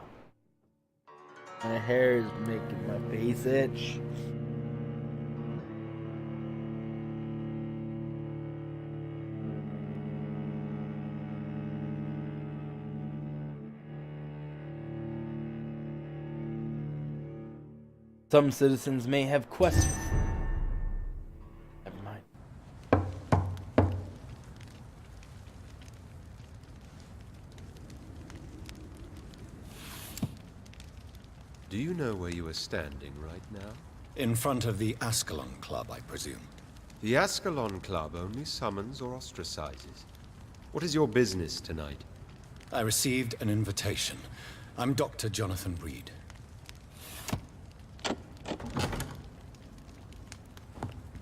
My hair is making my face itch. Some citizens may have questions. Never mind. Do you know where you are standing right now? In front of the Ascalon Club, I presume. The Ascalon Club only summons or ostracizes. What is your business tonight? I received an invitation. I'm Dr. Jonathan Reed.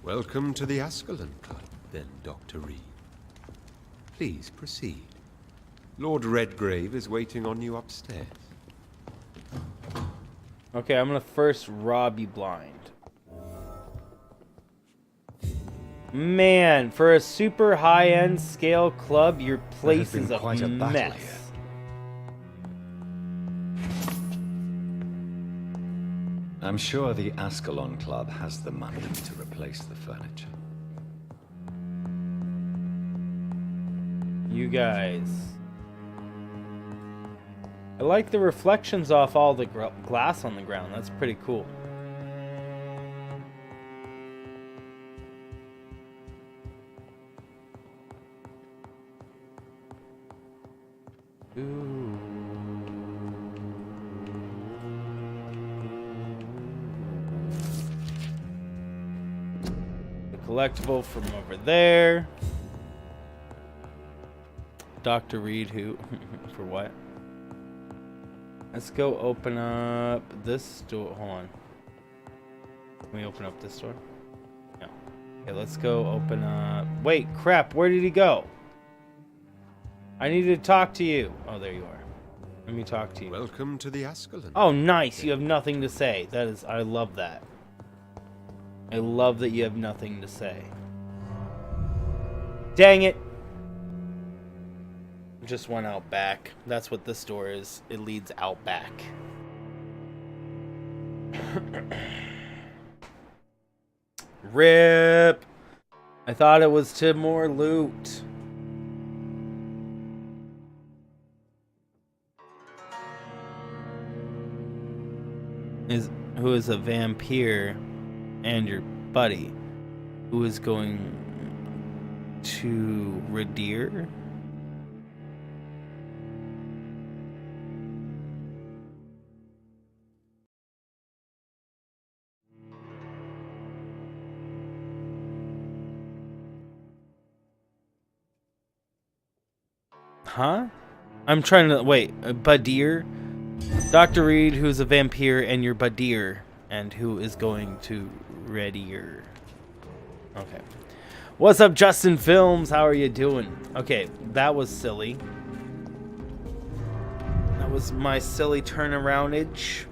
Welcome to the Ascalon Club, then, Dr. Reed. Please proceed. Lord Redgrave is waiting on you upstairs. Okay, I'm gonna first rob you blind. Man, for a super high-end scale club, your place There has is been a quite a battle mess. here. I'm sure the Ascalon Club has the money to replace the furniture. You guys. I like the reflections off all the glass on the ground. That's pretty cool. Ooh. collectible from over there. Dr. Reed, who... for what? Let's go open up this door. Hold on. Can we open up this door? No. Okay, let's go open up... Wait, crap, where did he go? I need to talk to you. Oh, there you are. Let me talk to you. Welcome to the Ascalon. Oh, nice. You have nothing to say. That is... I love that. I love that you have nothing to say. Dang it. Just went out back. That's what this door is. It leads out back. RIP. I thought it was to more loot. Who is a vampire and your buddy who is going to Redeer? Huh? I'm trying to... Wait, Badir? Dr. Reed, who's a vampire, and your Badir, and who is going to Readier. Okay. What's up, Justin Films? How are you doing? Okay, that was silly. That was my silly turnaroundage.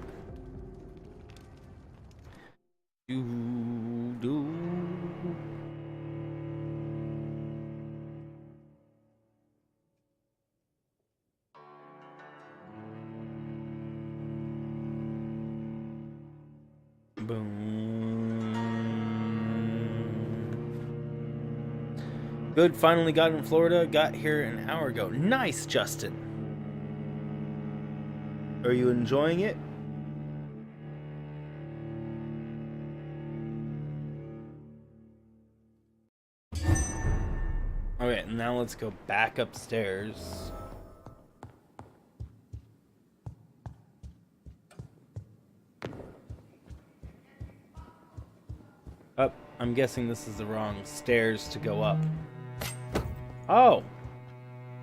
Good, finally got in Florida. Got here an hour ago. Nice, Justin. Are you enjoying it? Okay, now let's go back upstairs. Up. I'm guessing this is the wrong stairs to go up. Oh!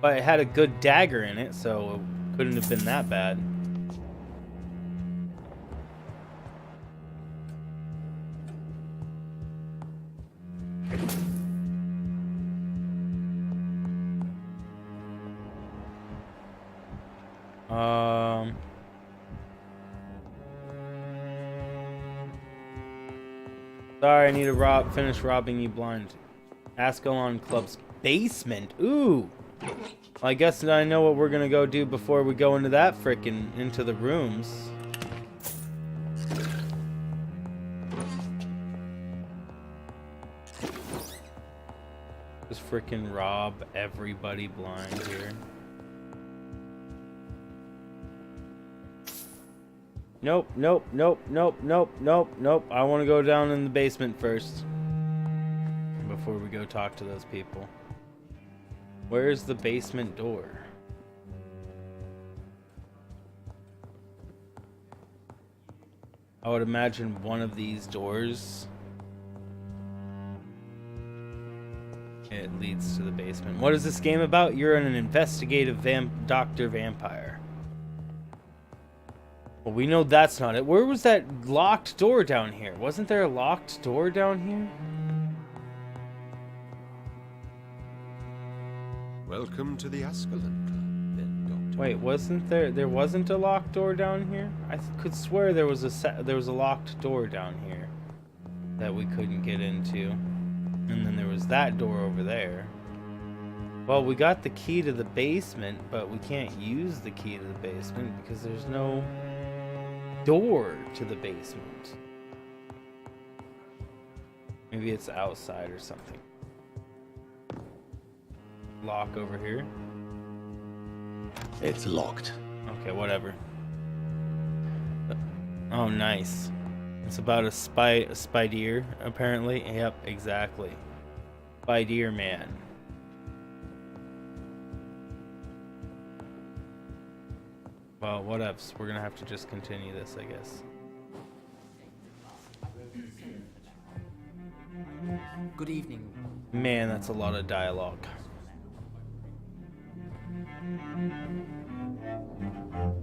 But it had a good dagger in it, so it couldn't have been that bad. Sorry, I need to finish robbing you blind. Ascalon Club's basement. Ooh. Well, I guess I know what we're gonna go do before we go into that into the rooms. Just frickin' rob everybody blind here. Nope, nope, nope, nope, nope, nope, nope. I want to go down in the basement first. Before we go talk to those people. Where's the basement door? I would imagine one of these doors. It leads to the basement. What is this game about? You're an investigative Dr. Vampire. Well, we know that's not it. Where was that locked door down here? Wasn't there a locked door down here? Welcome to the Ascalon Club, then, Doctor. Wait, wasn't there wasn't a locked door down here? I could swear there was a locked door down here that we couldn't get into. And then there was that door over there. Well, we got the key to the basement, but we can't use the key to the basement because there's no door to the basement. Maybe it's outside or something. Lock over here. It's locked. Okay, whatever. Oh, nice. It's about a spider, apparently. Yep, exactly. Spider man. Well, what else? We're gonna have to just continue this, I guess. Good evening. Man, that's a lot of dialogue.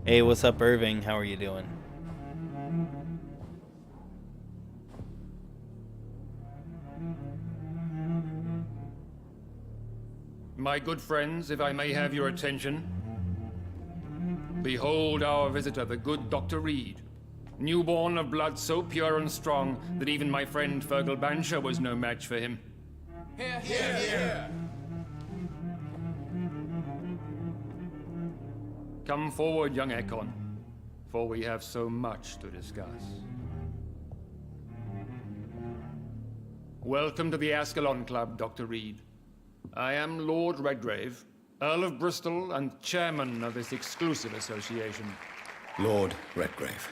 Hey, what's up, Irving? How are you doing? My good friends, if I may have your attention. Behold our visitor, the good Dr. Reed. Newborn of blood so pure and strong that even my friend Fergal Bansher was no match for him. Here, here, here. Come forward, young Ekon, for we have so much to discuss. Welcome to the Ascalon Club, Dr. Reed. I am Lord Redgrave, Earl of Bristol and chairman of this exclusive association. Lord Redgrave.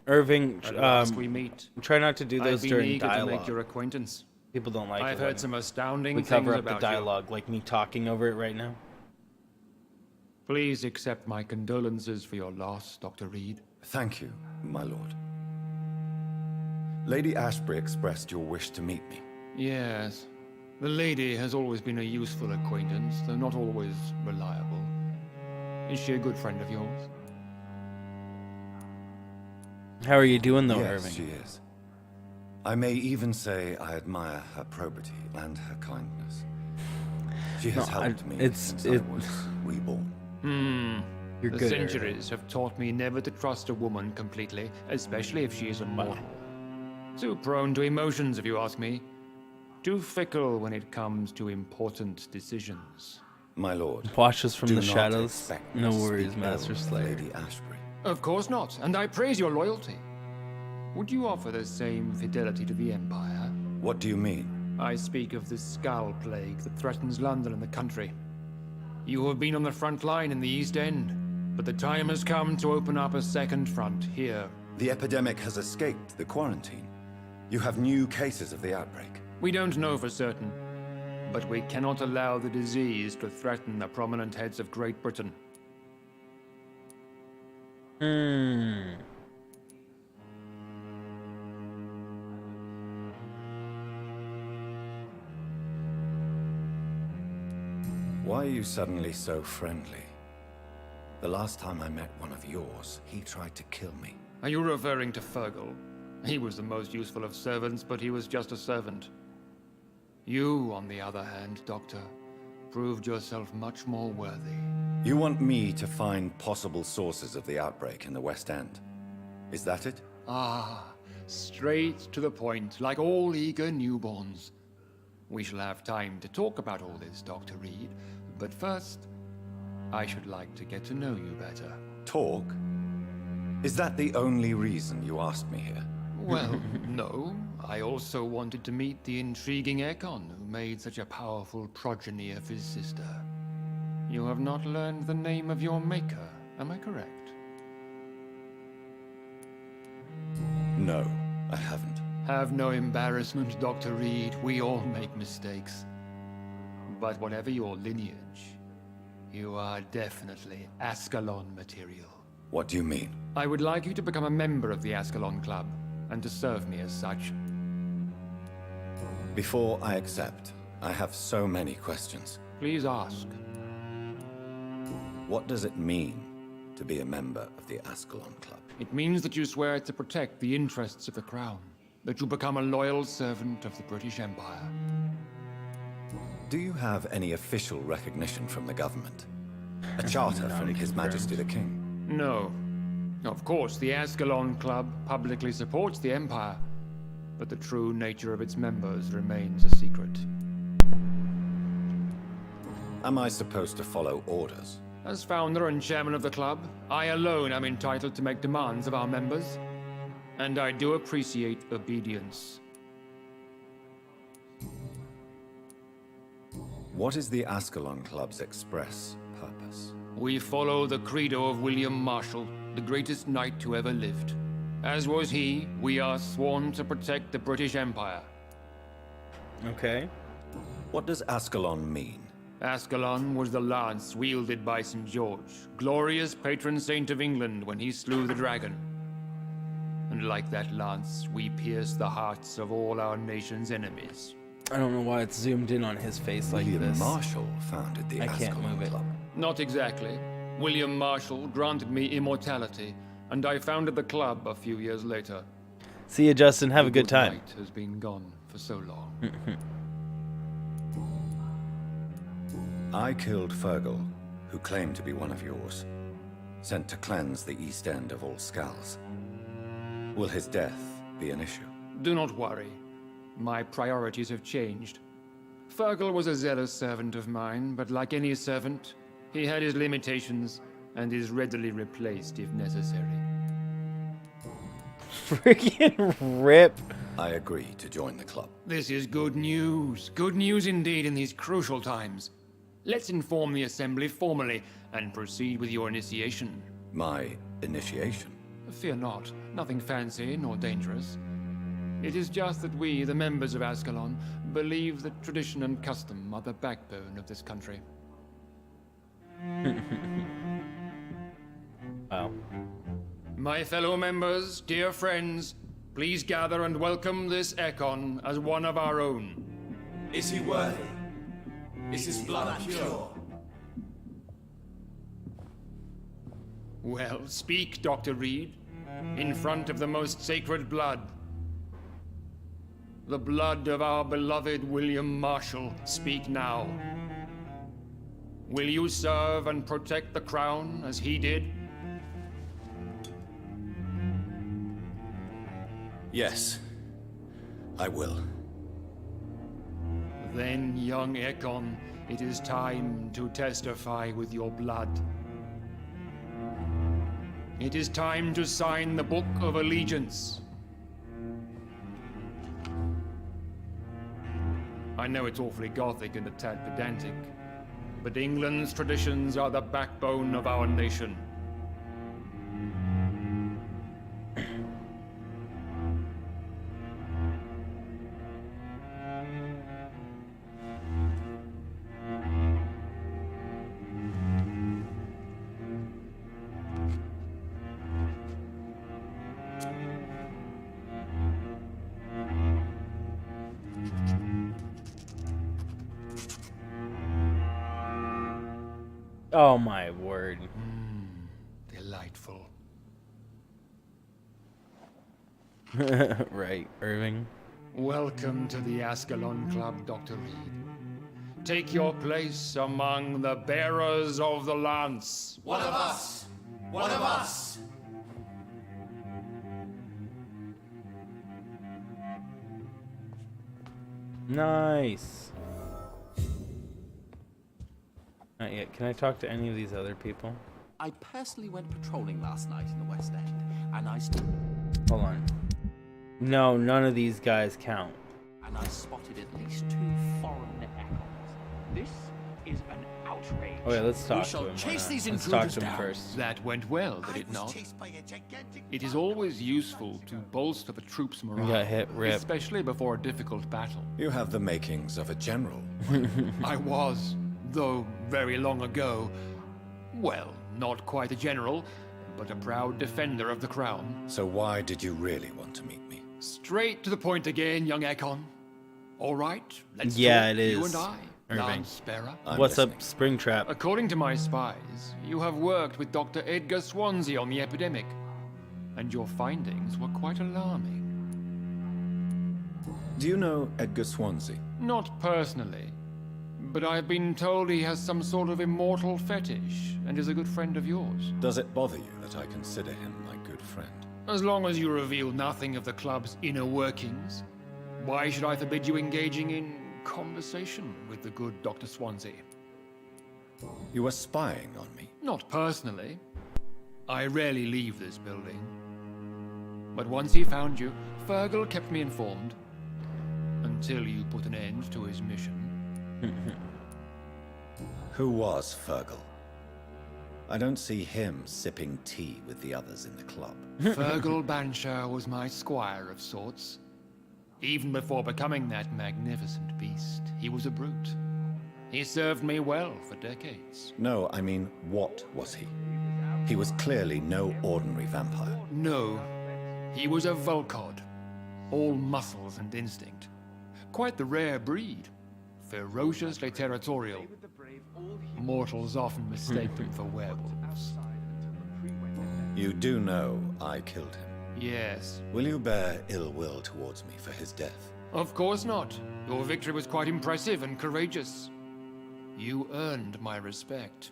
Irving, At last we meet. try not to do those I've been during eager to dialogue. make your acquaintance. People don't like it. I've when heard some astounding we things cover up about the dialogue, like me talking over it right now. you. Please accept my condolences for your loss, Dr. Reed. Thank you, my lord. Lady Ashbury expressed your wish to meet me. Yes. The lady has always been a useful acquaintance, though not always reliable. Is she a good friend of yours? How are you doing, though, Yes, Irving? she is. I may even say I admire her probity and her kindness. She has helped me since I was reborn. You're The good, centuries have taught me never to trust a woman completely, especially if she is a mortal. Too prone to emotions, if you ask me. Too fickle when it comes to important decisions. My lord, Watch us from do the not shadows. expect No me to worries, speak Master ill of Slayer. Lady Ashbury. Of course not, and I praise your loyalty. Would you offer the same fidelity to the Empire? What do you mean? I speak of the Skull Plague that threatens London and the country. You have been on the front line in the East End, but the time has come to open up a second front here. The epidemic has escaped the quarantine. You have new cases of the outbreak. We don't know for certain, but we cannot allow the disease to threaten the prominent heads of Great Britain. Why are you suddenly so friendly? The last time I met one of yours, he tried to kill me. Are you referring to Fergal? He was the most useful of servants, but he was just a servant. You, on the other hand, Doctor, proved yourself much more worthy. You want me to find possible sources of the outbreak in the West End? Is that it? Ah, straight to the point, like all eager newborns. We shall have time to talk about all this, Dr. Reed, but first, I should like to get to know you better. Talk? Is that the only reason you asked me here? Well, no. I also wanted to meet the intriguing Ekon, who made such a powerful progeny of his sister. You have not learned the name of your maker, am I correct? No, I haven't. Have no embarrassment, Dr. Reed. We all make mistakes. But whatever your lineage, you are definitely Ascalon material. What do you mean? I would like you to become a member of the Ascalon Club, and to serve me as such. Before I accept, I have so many questions. Please ask. What does it mean to be a member of the Ascalon Club? It means that you swear to protect the interests of the Crown, that you become a loyal servant of the British Empire. Do you have any official recognition from the government? A charter from His Majesty the King? No. Of course, the Ascalon Club publicly supports the Empire, but the true nature of its members remains a secret. Am I supposed to follow orders? As founder and chairman of the club, I alone am entitled to make demands of our members, and I do appreciate obedience. What is the Ascalon Club's express purpose? We follow the credo of William Marshall, the greatest knight who ever lived. As was he, we are sworn to protect the British Empire. Okay. What does Ascalon mean? Ascalon was the lance wielded by St. George, glorious patron saint of England when he slew the dragon. And like that lance, we pierce the hearts of all our nation's enemies. I don't know why it's zoomed in on his face like William this. Marshall founded the I can't Ascalon move it. Club. Not exactly. William Marshall granted me immortality, and I founded the club a few years later. See you, Justin. Have a The good time. night has been gone for so long. I killed Fergal, who claimed to be one of yours. Sent to cleanse the East End of all skulls. Will his death be an issue? Do not worry. My priorities have changed. Fergal was a zealous servant of mine, but like any servant, he had his limitations and is readily replaced if necessary. Freaking rip. I agree to join the club. This is good news. Good news indeed in these crucial times. Let's inform the Assembly formally and proceed with your initiation. My initiation? Fear not. Nothing fancy nor dangerous. It is just that we, the members of Ascalon, believe that tradition and custom are the backbone of this country. Wow. My fellow members, dear friends, please gather and welcome this Ekon as one of our own. Is he worthy? Is his blood pure? Well, speak, Dr. Reed, in front of the most sacred blood. The blood of our beloved William Marshall. Speak now. Will you serve and protect the crown as he did? Yes, I will. Then, young Ekon, it is time to testify with your blood. It is time to sign the Book of Allegiance. I know it's awfully gothic and a tad pedantic, but England's traditions are the backbone of our nation. Oh my word. Delightful. Right, Irving. Welcome to the Ascalon Club, Dr. Reed. Take your place among the bearers of the lance. One of us! One of us! Nice. Not yet. Can I talk to any of these other people? I personally went patrolling last night in the West End, and I Hold on. No, none of these guys count. spotted at least 2 foreign echoes. This is an outrage. Okay, let's talk to shall him. chase these Let's talk intruders to him down. first. That went well, did it not? It is always useful to bolster the troops' morale, got hit, rip. especially before a difficult battle. You have the makings of a general. I was, though very long ago, well, not quite a general, but a proud defender of the crown. So why did you really want to meet me? Straight to the point again, young Ekon. All right, let's Yeah, talk, it is, you and I, Irving. Lance Sparrow. I'm What's listening. up, Springtrap? According to my spies, you have worked with Dr. Edgar Swansea on the epidemic, and your findings were quite alarming. Do you know Edgar Swansea? Not personally, but I've been told he has some sort of immortal fetish and is a good friend of yours. Does it bother you that I consider him my good friend? As long as you reveal nothing of the club's inner workings, why should I forbid you engaging in conversation with the good Dr. Swansea? You were spying on me. Not personally. I rarely leave this building. But once he found you, Fergal kept me informed. Until you put an end to his mission. Who was Fergal? I don't see him sipping tea with the others in the club. Fergal Banshire was my squire of sorts. Even before becoming that magnificent beast, he was a brute. He served me well for decades. No, I mean, what was he? He was clearly no ordinary vampire. No, He was a Volcod, all muscles and instinct. Quite the rare breed, ferociously territorial. Mortals often mistake them for werewolves. You do know I killed him. Yes. Will you bear ill will towards me for his death? Of course not. Your victory was quite impressive and courageous. You earned my respect.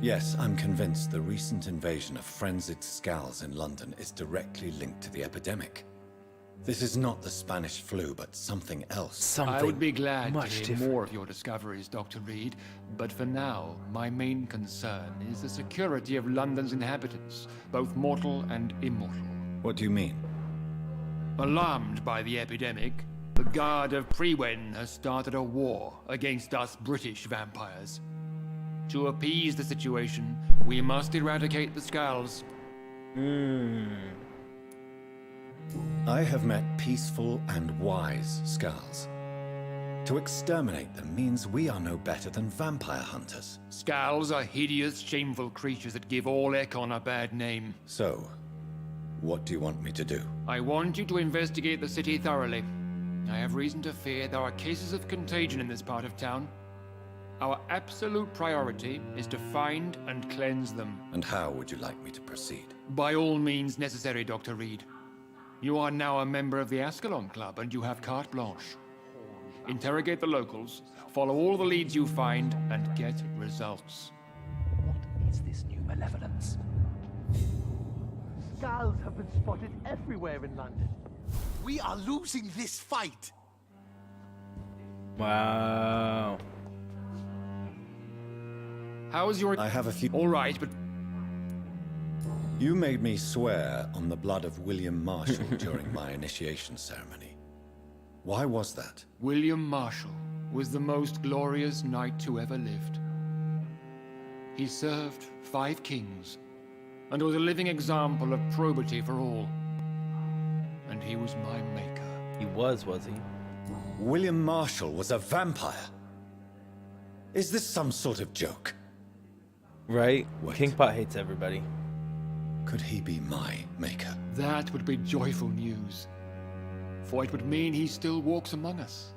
Yes, I'm convinced the recent invasion of frenzied Skulls in London is directly linked to the epidemic. This is not the Spanish flu, but something else. I would be glad to hear more of your discoveries, Dr. Reed, but for now, my main concern is the security of London's inhabitants, both mortal and immortal. What do you mean? Alarmed by the epidemic, the Guard of Priwen has started a war against us British vampires. To appease the situation, we must eradicate the Skulls. I have met peaceful and wise Skulls. To exterminate them means we are no better than vampire hunters. Skulls are hideous, shameful creatures that give all Ekon a bad name. So, what do you want me to do? I want you to investigate the city thoroughly. I have reason to fear there are cases of contagion in this part of town. Our absolute priority is to find and cleanse them. And how would you like me to proceed? By all means necessary, Dr. Reed. You are now a member of the Ascalon Club, and you have carte blanche. Interrogate the locals, follow all the leads you find, and get results. What is this new malevolence? Skulls have been spotted everywhere in London. We are losing this fight. Wow. How is your... I have a few... All right, but... You made me swear on the blood of William Marshall during my initiation ceremony. Why was that? William Marshall was the most glorious knight who ever lived. He served 5 kings, and was a living example of probity for all. And he was my maker. He was he? William Marshall was a vampire? Is this some sort of joke? Right? What? Kingpot hates everybody. Could he be my maker? That would be joyful news, for it would mean he still walks among us.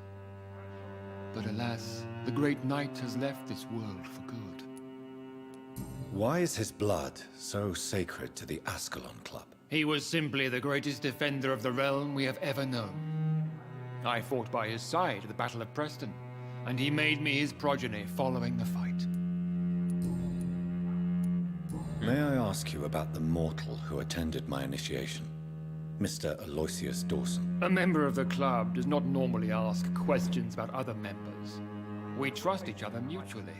But alas, the great knight has left this world for good. Why is his blood so sacred to the Ascalon Club? He was simply the greatest defender of the realm we have ever known. I fought by his side at the Battle of Preston, and he made me his progeny following the fight. May I ask you about the mortal who attended my initiation? Mr. Aloysius Dawson. A member of the club does not normally ask questions about other members. We trust each other mutually.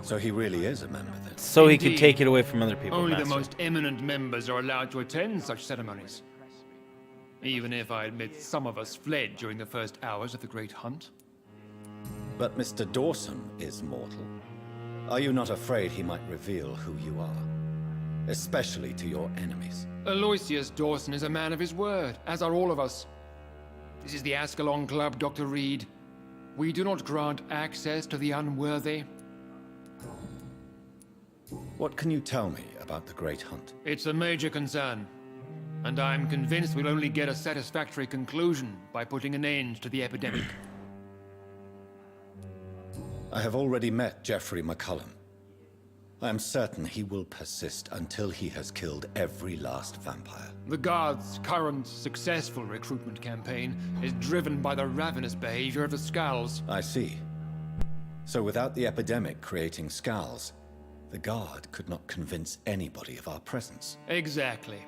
So he really is a member then? So he Indeed. can take it away from other people. Only the Master. most eminent members are allowed to attend such ceremonies. Even if I admit some of us fled during the first hours of the Great Hunt. But Mr. Dawson is mortal. Are you not afraid he might reveal who you are? Especially to your enemies. Aloysius Dawson is a man of his word, as are all of us. This is the Ascalon Club, Dr. Reed. We do not grant access to the unworthy. What can you tell me about the Great Hunt? It's a major concern, and I'm convinced we'll only get a satisfactory conclusion by putting an end to the epidemic. I have already met Geoffrey McCullum. I am certain he will persist until he has killed every last vampire. The Guard's current successful recruitment campaign is driven by the ravenous behavior of the Skulls. I see. So without the epidemic creating Skulls, the Guard could not convince anybody of our presence. Exactly.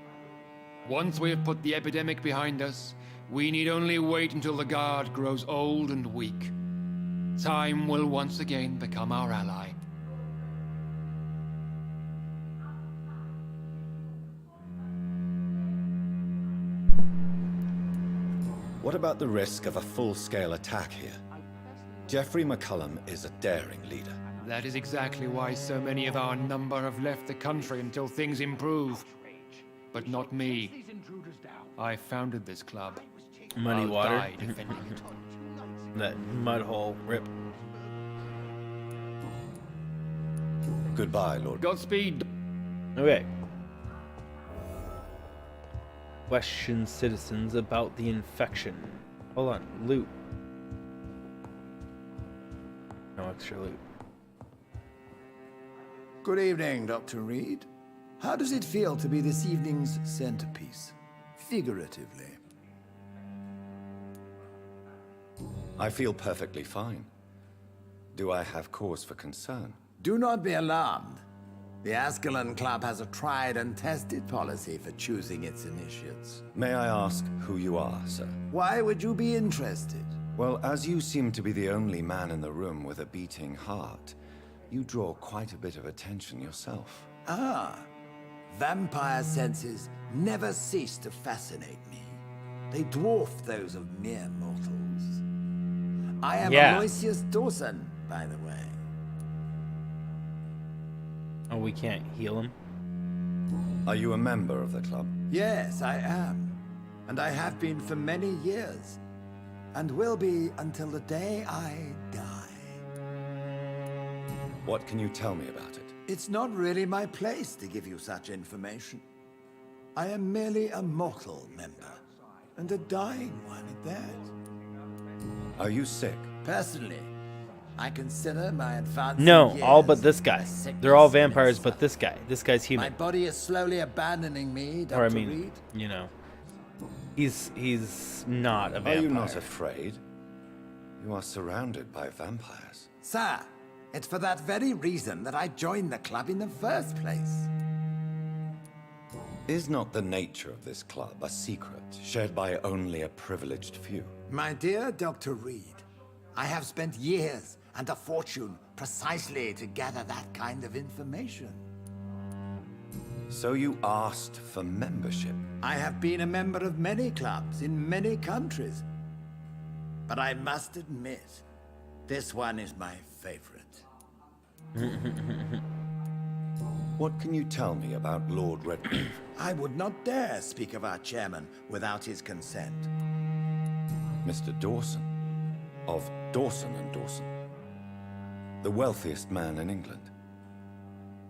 Once we have put the epidemic behind us, we need only wait until the Guard grows old and weak. Time will once again become our ally. What about the risk of a full-scale attack here? Geoffrey McCullum is a daring leader. That is exactly why so many of our number have left the country until things improve. But not me. I founded this club. Muddy I'll water. die defending it. That mud hole. Rip. Goodbye, Lord. Godspeed. Okay. Question citizens about the infection. Hold on. Loot. No extra loot. Good evening, Dr. Reed. How does it feel to be this evening's centerpiece? Figuratively. I feel perfectly fine. Do I have cause for concern? Do not be alarmed. The Ascalon Club has a tried and tested policy for choosing its initiates. May I ask who you are, sir? Why would you be interested? Well, as you seem to be the only man in the room with a beating heart, you draw quite a bit of attention yourself. Ah, vampire senses never cease to fascinate me. They dwarf those of mere mortals. I am Aloysius Dawson, by the way. Oh, we can't heal him? Are you a member of the club? Yes, I am. And I have been for many years. And will be until the day I die. What can you tell me about it? It's not really my place to give you such information. I am merely a mortal member. And a dying one at that. Are you sick? Personally, I consider my advanced No, all but years this guy. a sickness They're all in vampires, itself. but this guy. This guy's My human. body is slowly abandoning me, Dr. Or I mean, Reed. you know, he's not a vampire. Are you not afraid? You are surrounded by vampires. Sir, it's for that very reason that I joined the club in the first place. Is not the nature of this club a secret shared by only a privileged few? My dear Dr. Reed, I have spent years and a fortune precisely to gather that kind of information. So you asked for membership? I have been a member of many clubs in many countries. But I must admit, this one is my favorite. What can you tell me about Lord Redgrave? I would not dare speak of our chairman without his consent. Mr. Dawson, of Dawson and Dawson, the wealthiest man in England.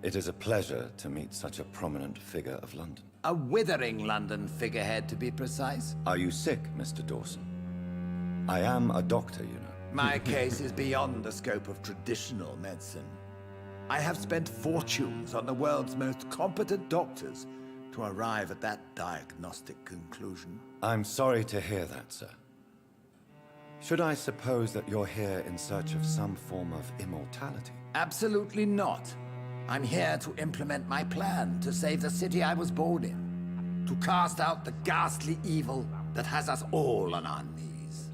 It is a pleasure to meet such a prominent figure of London. A withering London figurehead, to be precise. Are you sick, Mr. Dawson? I am a doctor, you know. My case is beyond the scope of traditional medicine. I have spent fortunes on the world's most competent doctors to arrive at that diagnostic conclusion. I'm sorry to hear that, sir. Should I suppose that you're here in search of some form of immortality? Absolutely not. I'm here to implement my plan to save the city I was born in. To cast out the ghastly evil that has us all on our knees.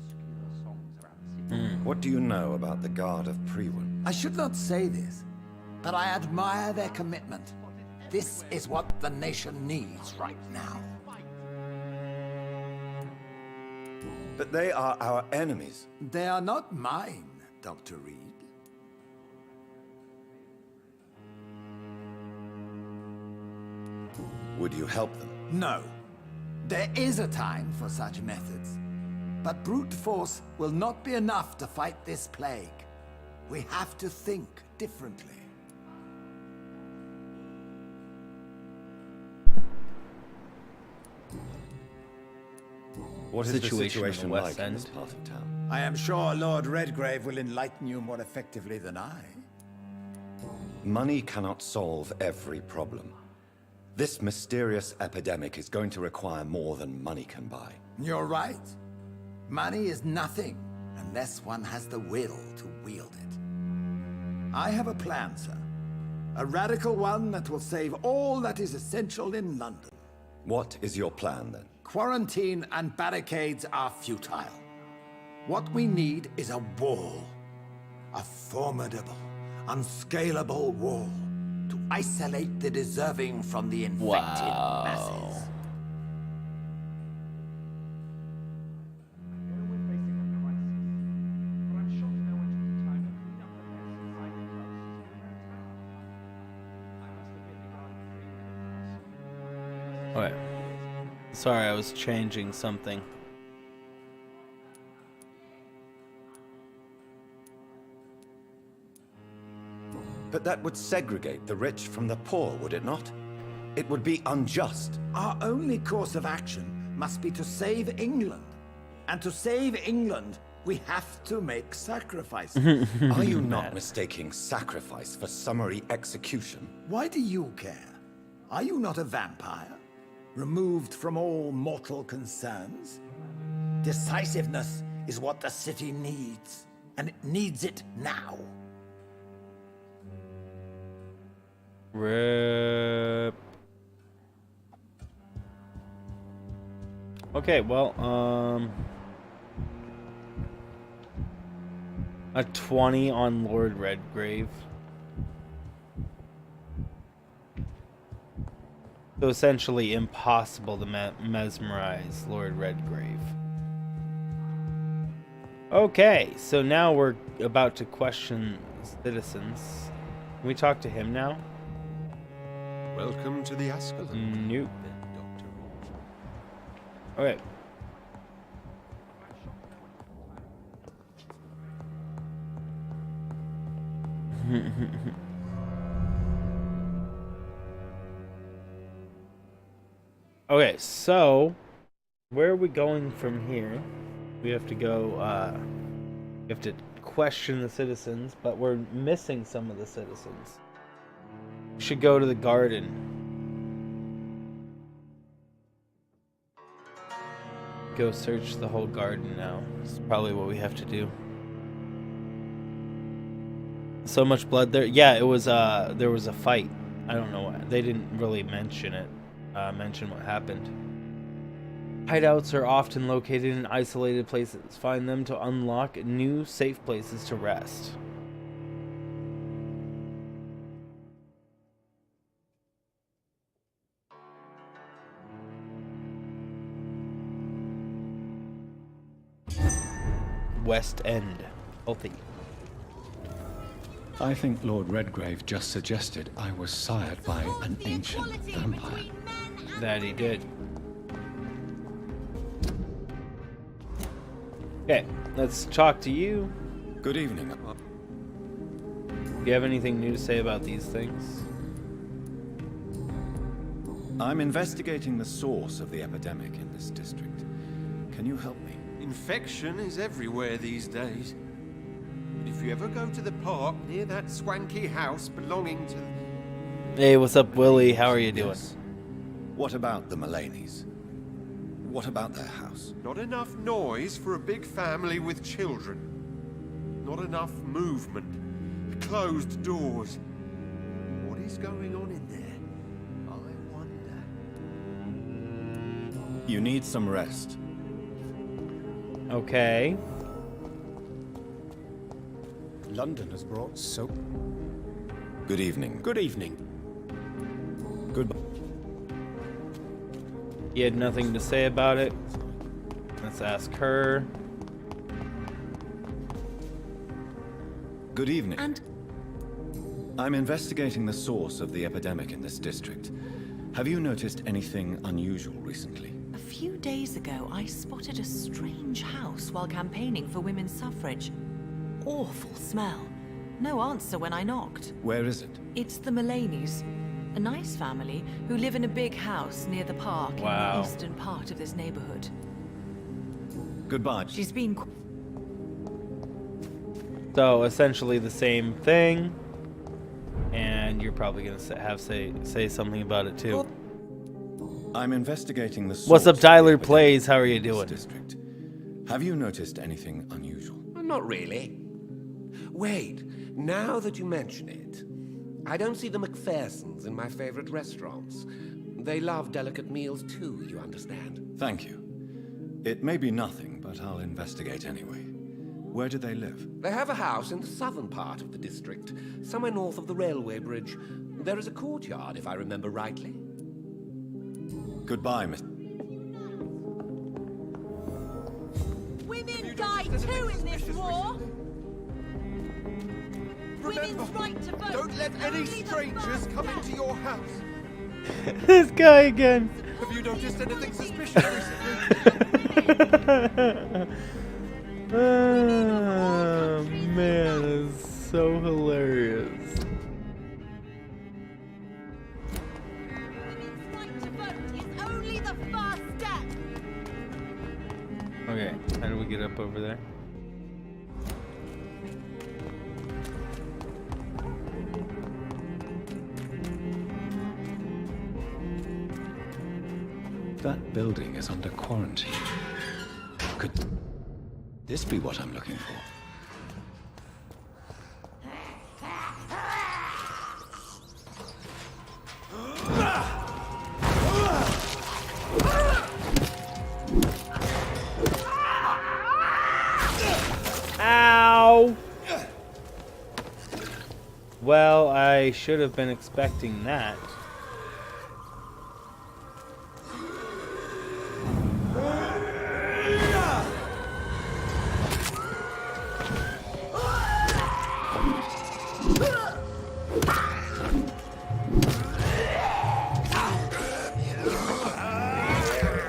What do you know about the Guard of Priwen? I should not say this, but I admire their commitment. This is what the nation needs right now. But they are our enemies. They are not mine, Dr. Reed. Would you help them? No. There is a time for such methods. But brute force will not be enough to fight this plague. We have to think differently. What is the Situation in the situation West like in End. this part of town? I am sure Lord Redgrave will enlighten you more effectively than I. Money cannot solve every problem. This mysterious epidemic is going to require more than money can buy. You're right. Money is nothing unless one has the will to wield it. I have a plan, sir. A radical one that will save all that is essential in London. What is your plan, then? Quarantine and barricades are futile. What we need is a wall. A formidable, unscalable wall to isolate the deserving from the infected masses. Okay. Sorry, I was changing something. But that would segregate the rich from the poor, would it not? It would be unjust. Our only course of action must be to save England. And to save England, we have to make sacrifices. Are you not mistaking sacrifice for summary execution? Why do you care? Are you not a vampire? Removed from all mortal concerns? Decisiveness is what the city needs. And it needs it now. Rip. Okay, well, a 20 on Lord Redgrave. So essentially impossible to mesmerize Lord Redgrave. Okay, so now we're about to question citizens. Can we talk to him now? Welcome to the Ascalon. Nope. Dr. Reed. Okay. Okay, so where are we going from here? We have to go, we have to question the citizens, but we're missing some of the citizens. We should go to the garden. Go search the whole garden now. It's probably what we have to do. So much blood there. Yeah, it was, there was a fight. I don't know why. They didn't really mention it. Mention what happened. Hideouts are often located in isolated places. Find them to unlock new safe places to rest. West End. Healthy. I think Lord Redgrave just suggested I was sired by an ancient vampire. That he did. Okay, let's talk to you. Good evening. Do you have anything new to say about these things? I'm investigating the source of the epidemic in this district. Can you help me? Infection is everywhere these days. If you ever go to the park near that swanky house belonging to... Hey, what's up, Willie? How are you doing? Yes. What about the Mullaneys? What about their house? Not enough noise for a big family with children. Not enough movement. Closed doors. What is going on in there? I wonder. You need some rest. Okay. London has brought soap. Good evening. Good evening. Goodbye. You had nothing to say about it. Let's ask her. Good evening. And I'm investigating the source of the epidemic in this district. Have you noticed anything unusual recently? a few days ago, I spotted a strange house while campaigning for women's suffrage. Awful smell. No answer when I knocked. Where is it? It's the Mullaneys. A nice family who live in a big house near the park in the eastern part of this neighborhood. Goodbye. She's been... So essentially the same thing, and you're probably gonna say something about it too. I'm investigating the source. What's up, Tyler Plays? How are you doing? District. Have you noticed anything unusual? Not really. Wait, now that you mention it, I don't see the McPhersons in my favorite restaurants. They love delicate meals too, you understand? Thank you. It may be nothing, but I'll investigate anyway. Where do they live? They have a house in the southern part of the district, somewhere north of the railway bridge. There is a courtyard, if I remember rightly. Goodbye, Miss... Women die too in this war! Women's right to vote! Don't let any strangers come into your house! This guy again! Have you noticed anything suspicious recently? Oh, man, it's so hilarious. Okay, how do we get up over there? That building is under quarantine. Could this be what I'm looking for? Ow! Well, I should have been expecting that.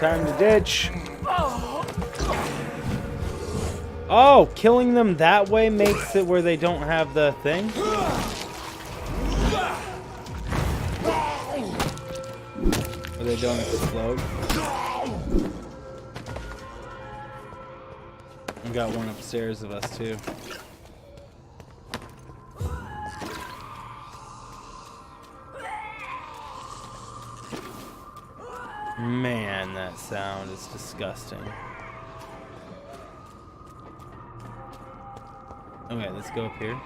Time to ditch. Oh, killing them that way makes it where they don't have the thing? Or they don't explode? We got one upstairs of us too. Man, that sound is disgusting. Okay, let's go up here.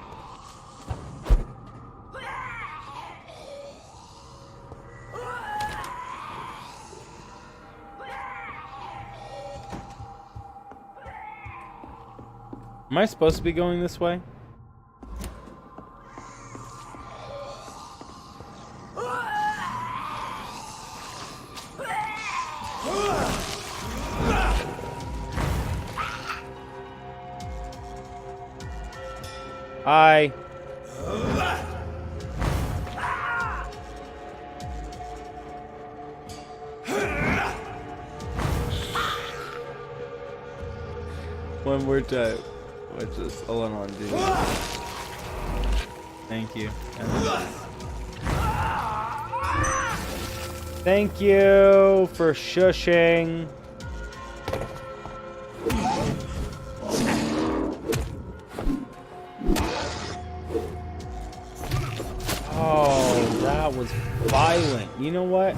Am I supposed to be going this way? Hi. One more time. Watch this. Hold on, dude. Thank you. Thank you for shushing. Oh, that was violent. You know what?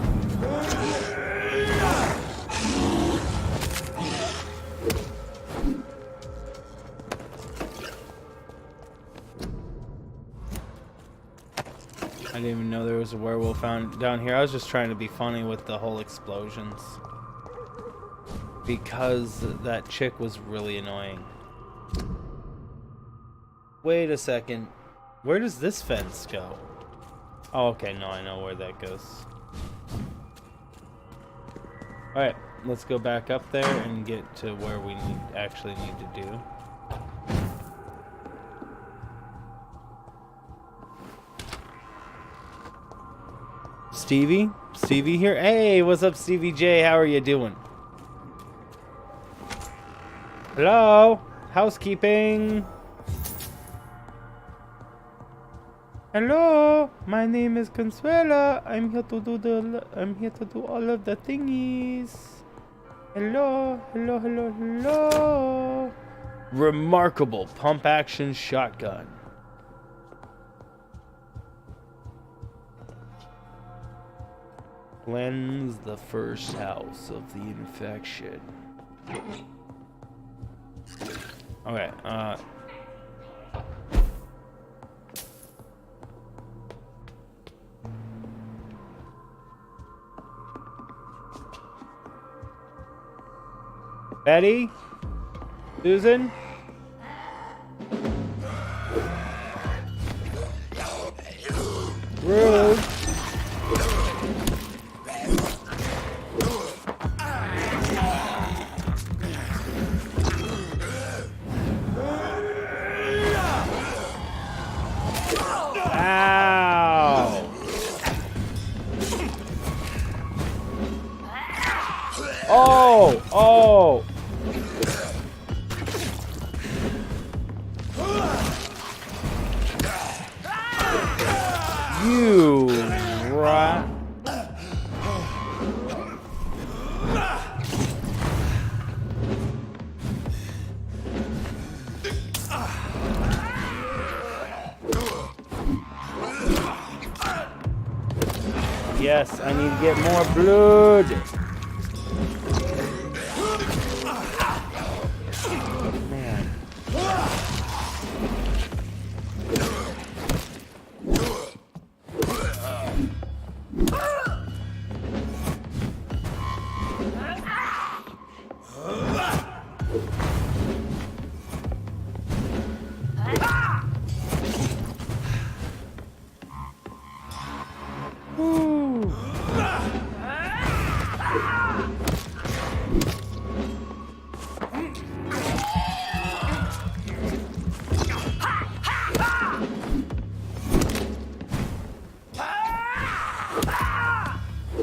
I didn't even know there was a werewolf down here. I was just trying to be funny with the whole explosions. Because that chick was really annoying. Wait a second. Where does this fence go? Oh, okay. No, I know where that goes. Alright, let's go back up there and get to where we actually need to do. Stevie? Stevie here? Hey, what's up, Stevie J? How are you doing? Hello? Housekeeping? Hello? My name is Consuela. I'm here to do all of the thingies. Hello? Hello, hello, hello. Remarkable pump action shotgun. Cleanse the first house of the infection. Okay, Betty? Susan? Rude. Ow. Oh, oh. You rat. Yes, I need to get more blood. Man.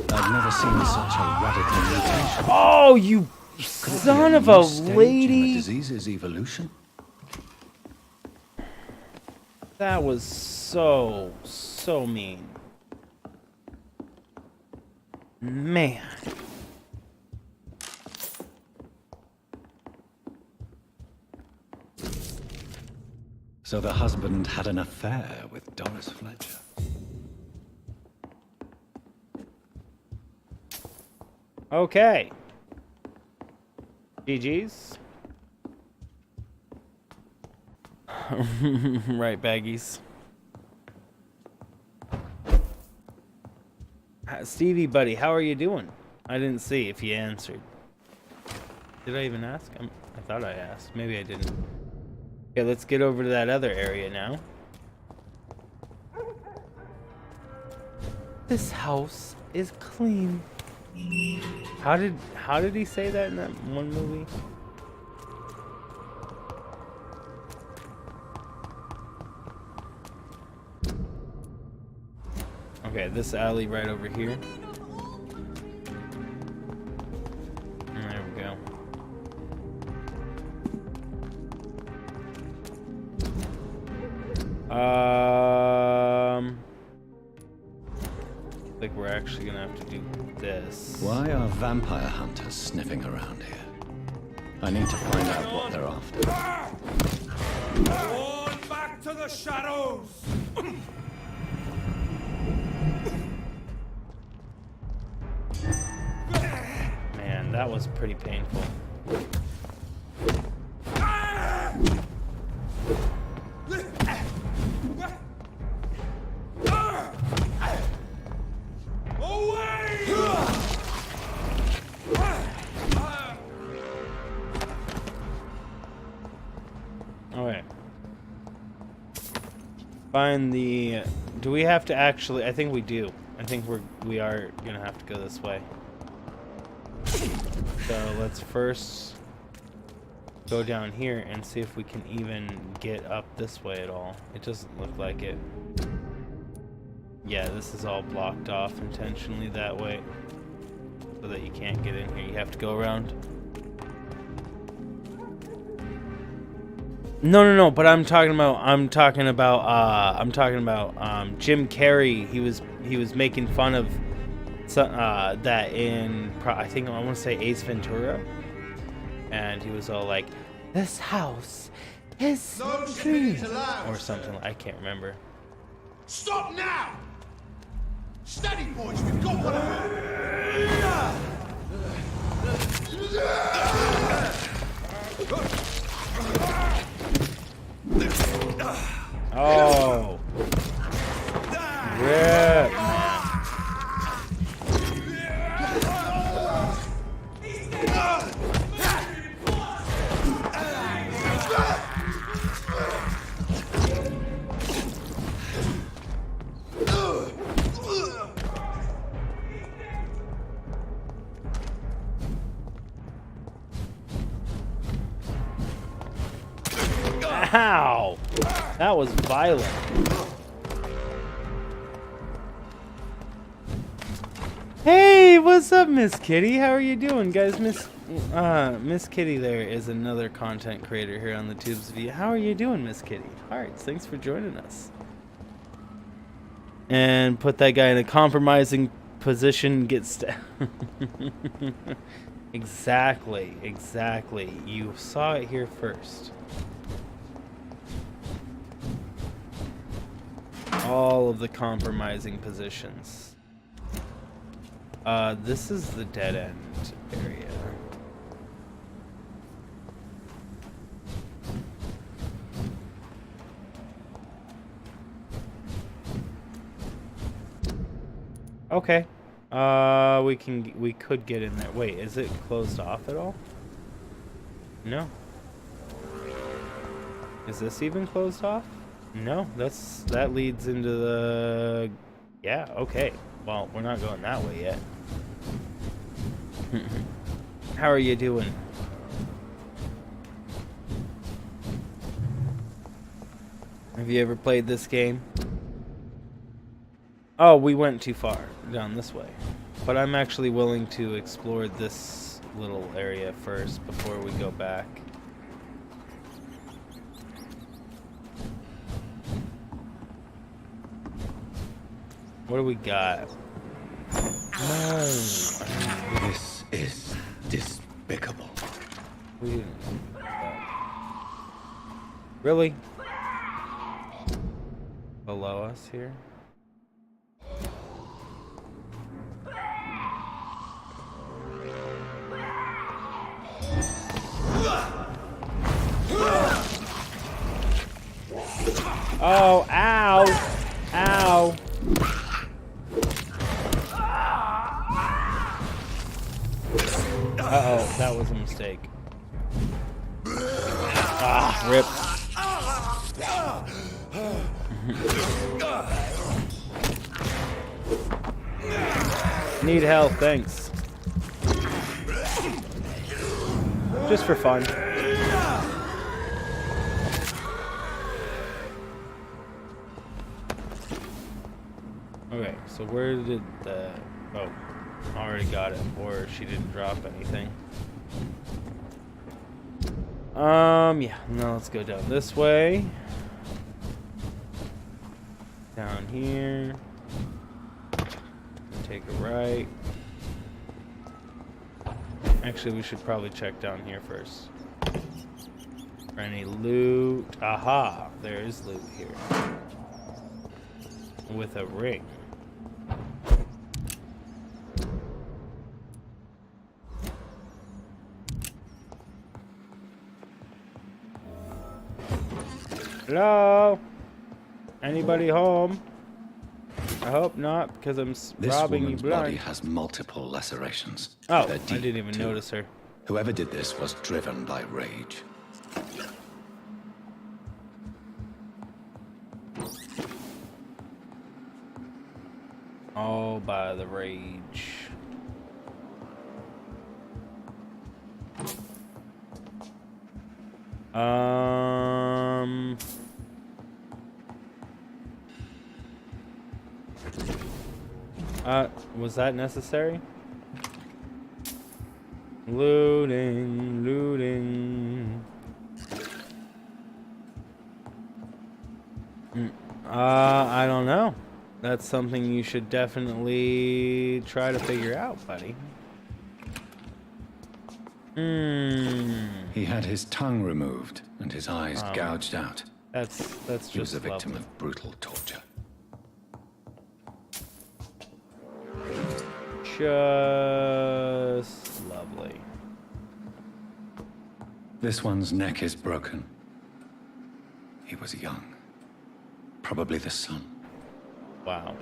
I've never seen such a radical mutation. Oh, you son of a lady! The disease's evolution. That was so mean. Man. So the husband had an affair with Doris Fletcher. Okay. GG's. Right, baggies. Stevie, buddy, how are you doing? I didn't see if you answered. Did I even ask? I thought I asked. Maybe I didn't. Okay, let's get over to that other area now. This house is clean. How did he say that in that one movie? Okay, this alley right over here. There we go. I think we're actually gonna have to do this. Why are vampire hunters sniffing around here? I need to find out what they're after. On back to the shadows! Man, that was pretty painful. Okay. Find the... Do we have to actually... I think we do. I think we are gonna have to go this way. So let's first go down here and see if we can even get up this way at all. It doesn't look like it. Yeah, this is all blocked off intentionally that way so that you can't get in here. You have to go around. No, but I'm talking about Jim Carrey. He was making fun of that in I think I want to say Ace Ventura, and he was all like, "This house is clean," or something. I can't remember. Stop now! Steady, boys, we've got one of Oh. Yeah, man. Ow! That was violent. Hey, what's up, Miss Kitty? How are you doing, guys? Miss Kitty there is another content creator here on the Tubes V. How are you doing, Miss Kitty? Hearts, thanks for joining us. And put that guy in a compromising position, get Exactly. You saw it here first. All of the compromising positions. This is the dead end area. Okay. We could get in there. Wait, is it closed off at all? No. Is this even closed off? No, that leads into the... Yeah, okay. Well, we're not going that way yet. How are you doing? Have you ever played this game? Oh, we went too far down this way. But I'm actually willing to explore this little area first before we go back. What do we got? No. This is despicable. We didn't. Really? Below us here? Oh, ow! Ow! Uh-oh, that was a mistake. Ah, rip. Need help, thanks. Just for fun. Okay, so where did the... Oh, already got it. Or she didn't drop anything. Yeah. Now let's go down this way. Down here. Take a right. Actually, we should probably check down here first. For any loot. Aha! There is loot here. With a ring. Hello? Anybody home? I hope not, because I'm robbing you This woman's blind. body has multiple lacerations. Oh, They're I deep, didn't even too. notice her. Whoever did this was driven by rage. Oh, by the rage. Was that necessary? Looting, looting. I don't know. That's something you should definitely try to figure out, buddy. He had his tongue removed and his eyes gouged out. That's just He was a victim lovely. of brutal torture. Just lovely. This one's neck is broken. He was young. Probably the son. Wow.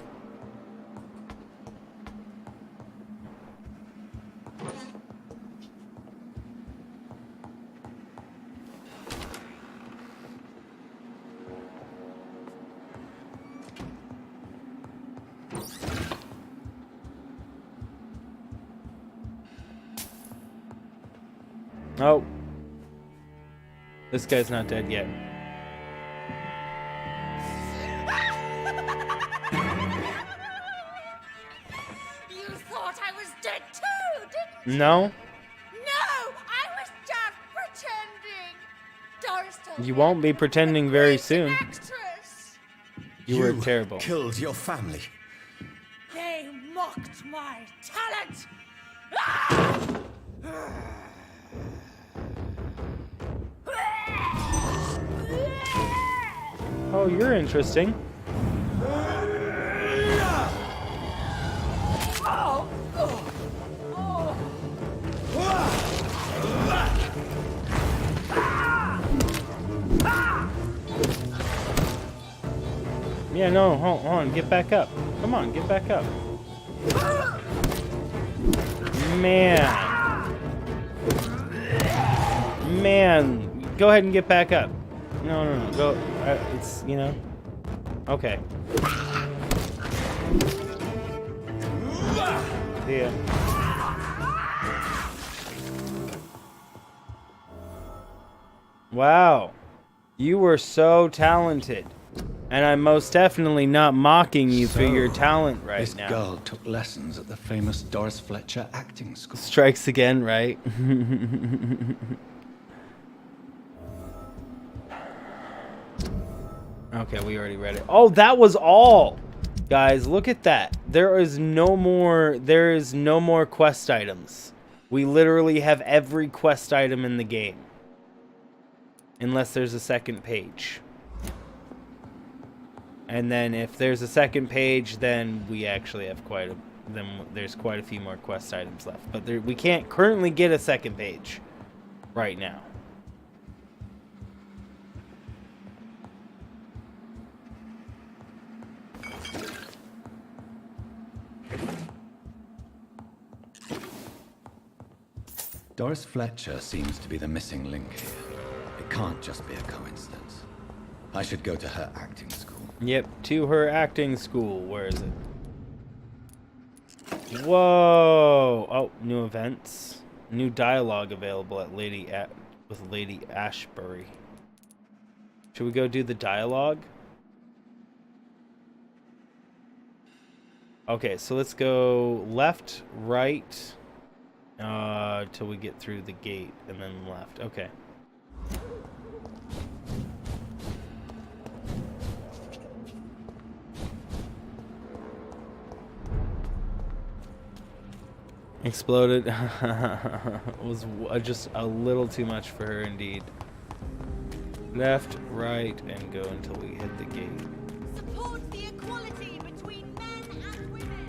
Oh. This guy's not dead yet. You thought I was dead too, didn't you? No? No, I was just pretending. Doris told You me won't be pretending very soon. actress. You were terrible. Killed your family. They mocked my talent. Ah! Oh, you're interesting. Oh, oh. Yeah, no, hold on, get back up. Come on, get back up. Man. Man, go ahead and get back up. No, go, it's, you know. Okay. Yeah. Wow. You were so talented. And I'm most definitely not mocking you for your talent right this now. This girl took lessons at the famous Doris Fletcher acting school. Strikes again, right? Okay, we already read it. Oh, that was all! Guys, look at that. There is no more quest items. We literally have every quest item in the game. Unless there's a second page. And then if there's a second page, then we actually have there's quite a few more quest items left. But we can't currently get a second page right now. Doris Fletcher seems to be the missing link here. It can't just be a coincidence. I should go to her acting school. Yep, to her acting school. Where is it? Whoa! Oh, new events. New dialogue available at with Lady Ashbury. Should we go do the dialogue? Okay, so let's go left, right, till we get through the gate, and then left. Okay. Exploded. Was just a little too much for her indeed. Left, right, and go until we hit the gate. Support the equality between men and women.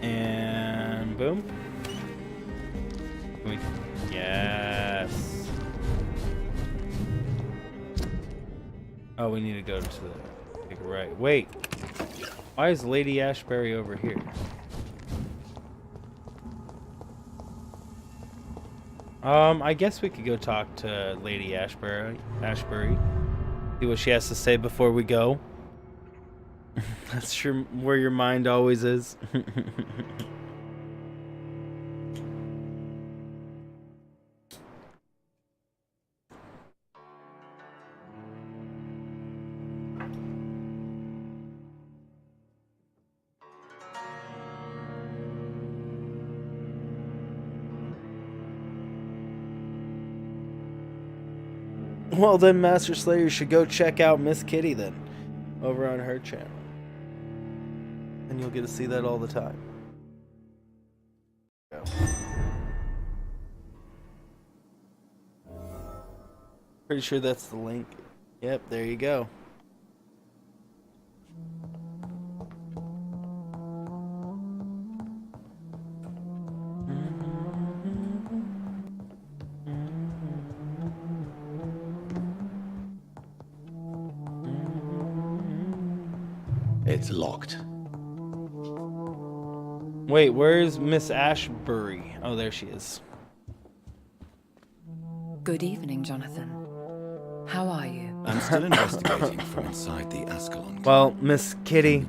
And boom. Yes. Oh, we need to go to the take a right. Wait. Why is Lady Ashbury over here? I guess we could go talk to Lady Ashbury. See what she has to say before we go. That's sure where your mind always is. Well then, Master Slayer should go check out Miss Kitty then, over on her channel. And you'll get to see that all the time. Go. Pretty sure that's the link. Yep, there you go. It's locked. Wait, where's Miss Ashbury? Oh, there she is. Good evening, Jonathan. How are you? I'm still investigating from inside the Ascalon. Well, Miss Kitty.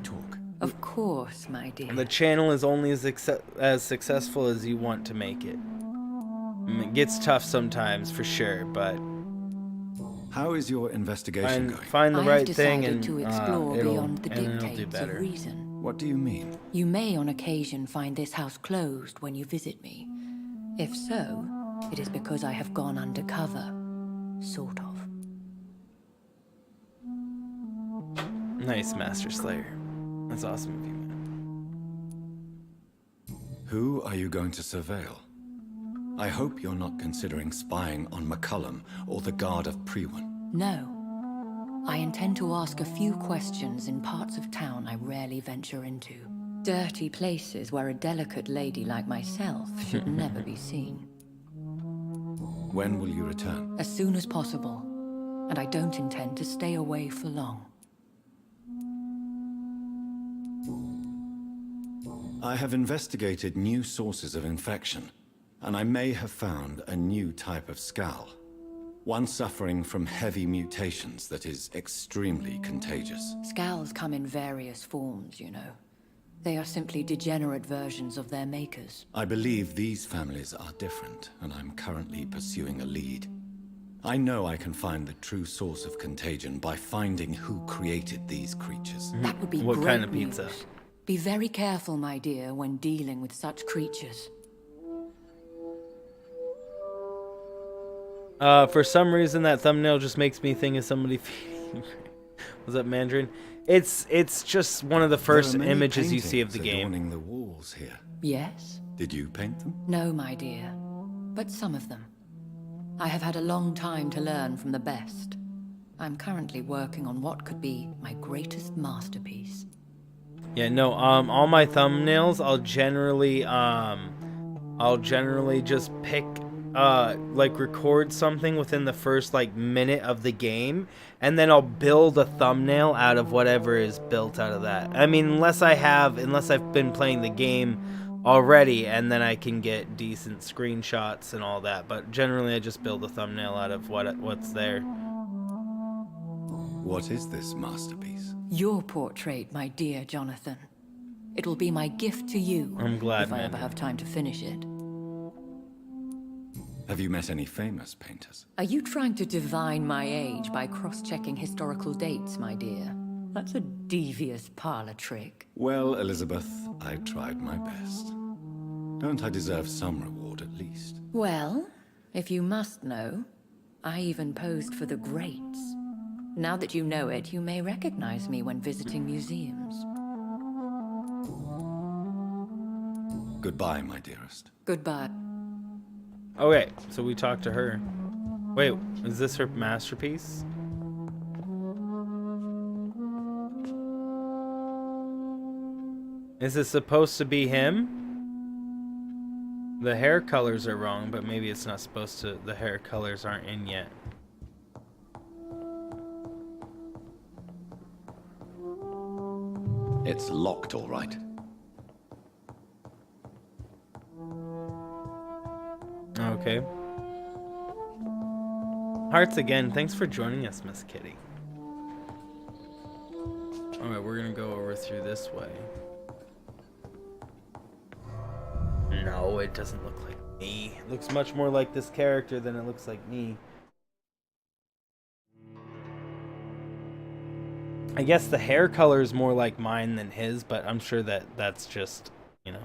Of course, my dear. The channel is only as successful as you want to make it. It gets tough sometimes, for sure, but... How is your investigation going? Find the right thing and to explore beyond the it'll do dictates better. of reason. What do you mean? You may on occasion find this house closed when you visit me. If so, it is because I have gone undercover. Sort of. Nice, Master Slayer. That's awesome of you, man. Who are you going to surveil? I hope you're not considering spying on McCullum or the Guard of Priwen. No. I intend to ask a few questions in parts of town I rarely venture into. Dirty places where a delicate lady like myself should never be seen. When will you return? As soon as possible. And I don't intend to stay away for long. I have investigated new sources of infection, and I may have found a new type of skull. One suffering from heavy mutations that is extremely contagious. Scowls come in various forms, you know. They are simply degenerate versions of their makers. I believe these families are different, and I'm currently pursuing a lead. I know I can find the true source of contagion by finding who created these creatures. That would be What great kind of pizza? news. Be very careful, my dear, when dealing with such creatures. For some reason, that thumbnail just makes me think of somebody feeding. Was that Mandarin? It's just one of the first There are many images you see of the paintings game. adorning the walls here. Yes? Did you paint them? No, my dear. But some of them. I have had a long time to learn from the best. I'm currently working on what could be my greatest masterpiece. Yeah, no, all my thumbnails, I'll generally just pick, like record something within the first like minute of the game, and then I'll build a thumbnail out of whatever is built out of that. I mean, unless I've been playing the game already, and then I can get decent screenshots and all that, but generally I just build a thumbnail out of what's there. What is this masterpiece? Your portrait, my dear Jonathan. It will be my gift to you. I'm glad, if I ever man. have time to finish it. Have you met any famous painters? Are you trying to divine my age by cross-checking historical dates, my dear? That's a devious parlor trick. Well, Elizabeth, I tried my best. Don't I deserve some reward at least? Well, if you must know, I even posed for the greats. Now that you know it, you may recognize me when visiting museums. Goodbye, my dearest. Goodbye. Okay, so we talked to her. Wait, is this her masterpiece? Is it supposed to be him? The hair colors are wrong, but maybe it's not supposed to. The hair colors aren't in yet. It's locked, all right. Okay. Hearts again. Thanks for joining us, Miss Kitty. Alright, we're gonna go over through this way. No, it doesn't look like me. It looks much more like this character than it looks like me. I guess the hair color is more like mine than his, but I'm sure that that's just, you know.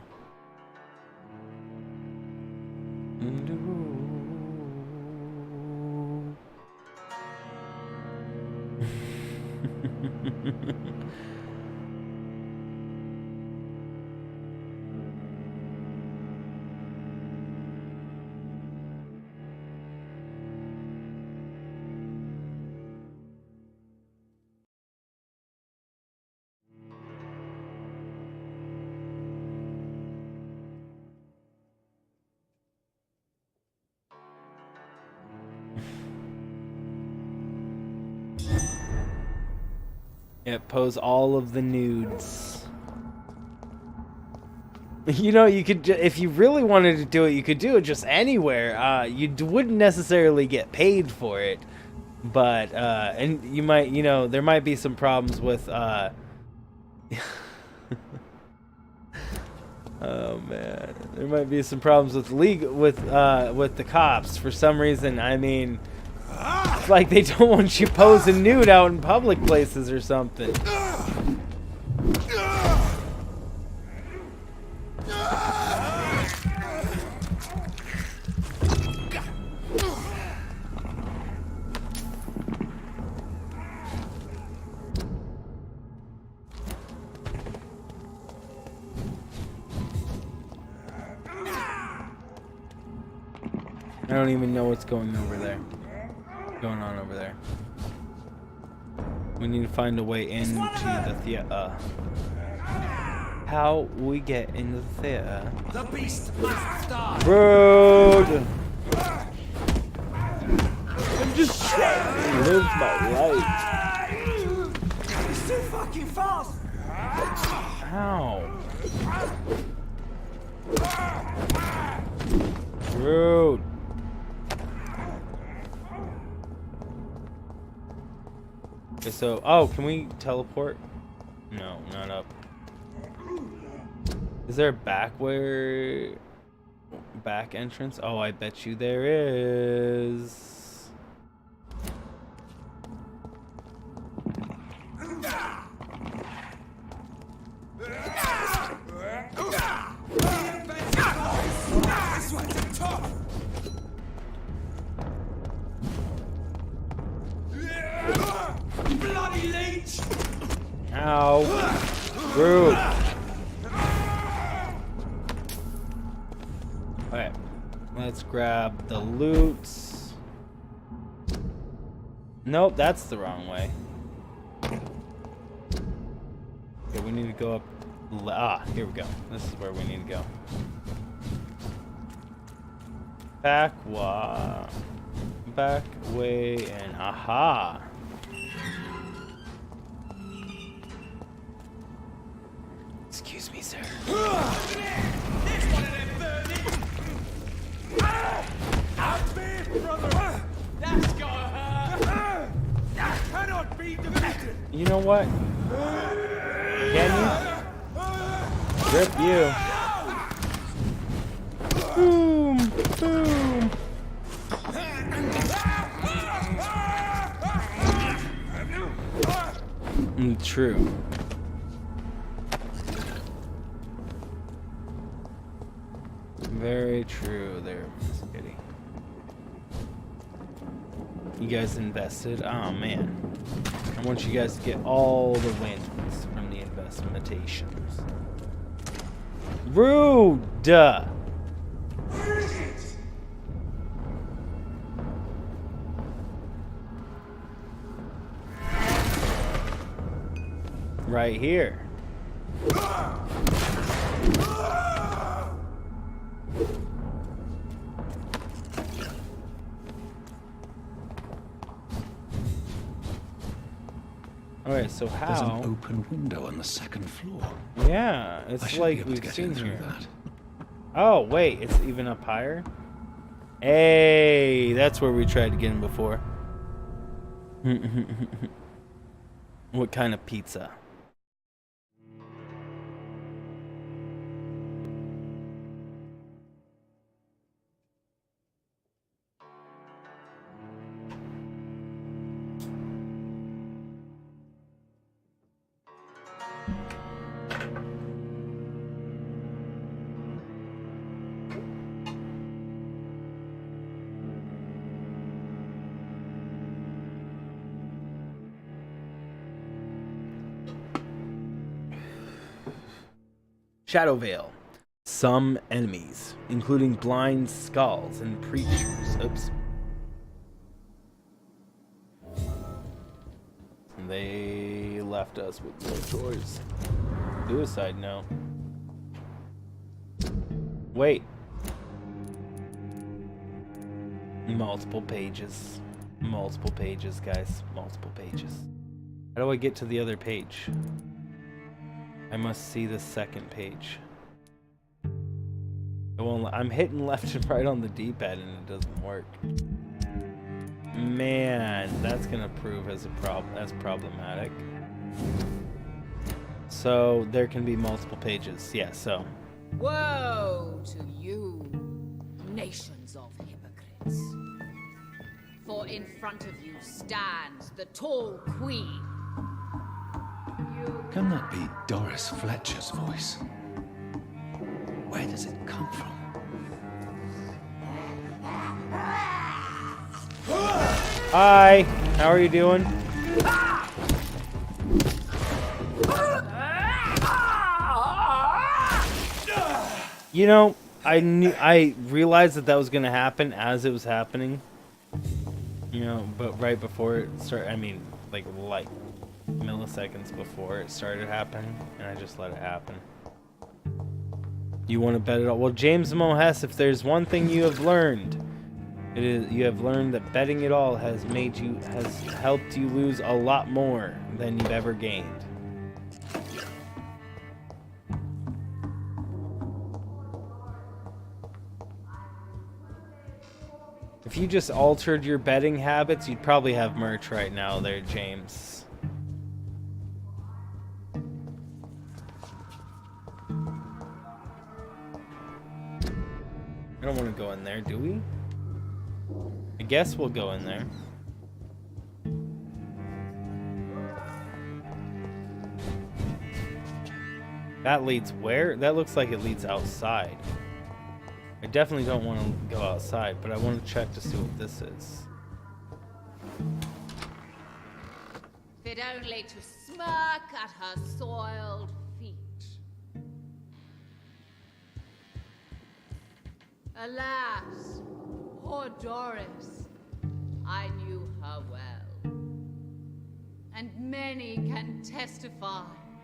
Yeah, pose all of the nudes. You know, you could, if you really wanted to do it, you could do it just anywhere. You wouldn't necessarily get paid for it, but and you might, you know, there might be some problems with. Oh man, there might be some problems with with the cops for some reason. I mean. It's like they don't want you posing nude out in public places or something. I don't even know what's going on over there. We need to find a way into the theater. How we get into the theater? The beast must start. Rude! I'm just trying to live my life. He's too fucking fast. Ow. Rude. Okay, so, oh, can we teleport? No, not up. Is there a back entrance? Oh, I bet you there is. Bloody leech! Ow. Rude. Alright. Let's grab the loot. Nope, that's the wrong way. Okay, we need to go up. Ah, here we go. This is where we need to go. Back way, and aha. Excuse me, sir. That's gotta hurt. That cannot be defeated. You know what? Can you? Rip you. Boom! Boom! True. Very true there, Miss Kitty. You guys invested? Oh man. I want you guys to get all the wins from the investmentations. Rude! Right here. Okay, so how? There's an open window on the second floor. Yeah, I it's should like be able to we've get seen in through here. that. Oh, wait, it's even up higher? Hey, that's where we tried to get in before. What kind of pizza? Shadow Veil. Some enemies, including blind skulls and preachers. Oops. And they left us with no choice. Suicide note. Wait. Multiple pages. Multiple pages, guys. Multiple pages. How do I get to the other page? I must see the second page. It won't, I'm hitting left and right on the D-pad and it doesn't work. Man, that's gonna prove as problematic. So there can be multiple pages. Yeah, so. Woe to you, nations of hypocrites. For in front of you stands the tall queen. Can that be Doris Fletcher's voice? Where does it come from? Hi, how are you doing? You know, I realized that was gonna happen as it was happening. You know, but right before it started, I mean, like milliseconds before it started happening, and I just let it happen. You want to bet it all? Well, James Mohess, if there's one thing you have learned, you have learned that betting it all has helped you lose a lot more than you've ever gained. If you just altered your betting habits, you'd probably have merch right now there, James. I don't want to go in there, do we? I guess we'll go in there. That leads where? That looks like it leads outside. I definitely don't want to go outside, but I want to check to see what this is. Fit only to smirk at her soiled feet. Alas, poor Doris, I knew her well. And many can testify.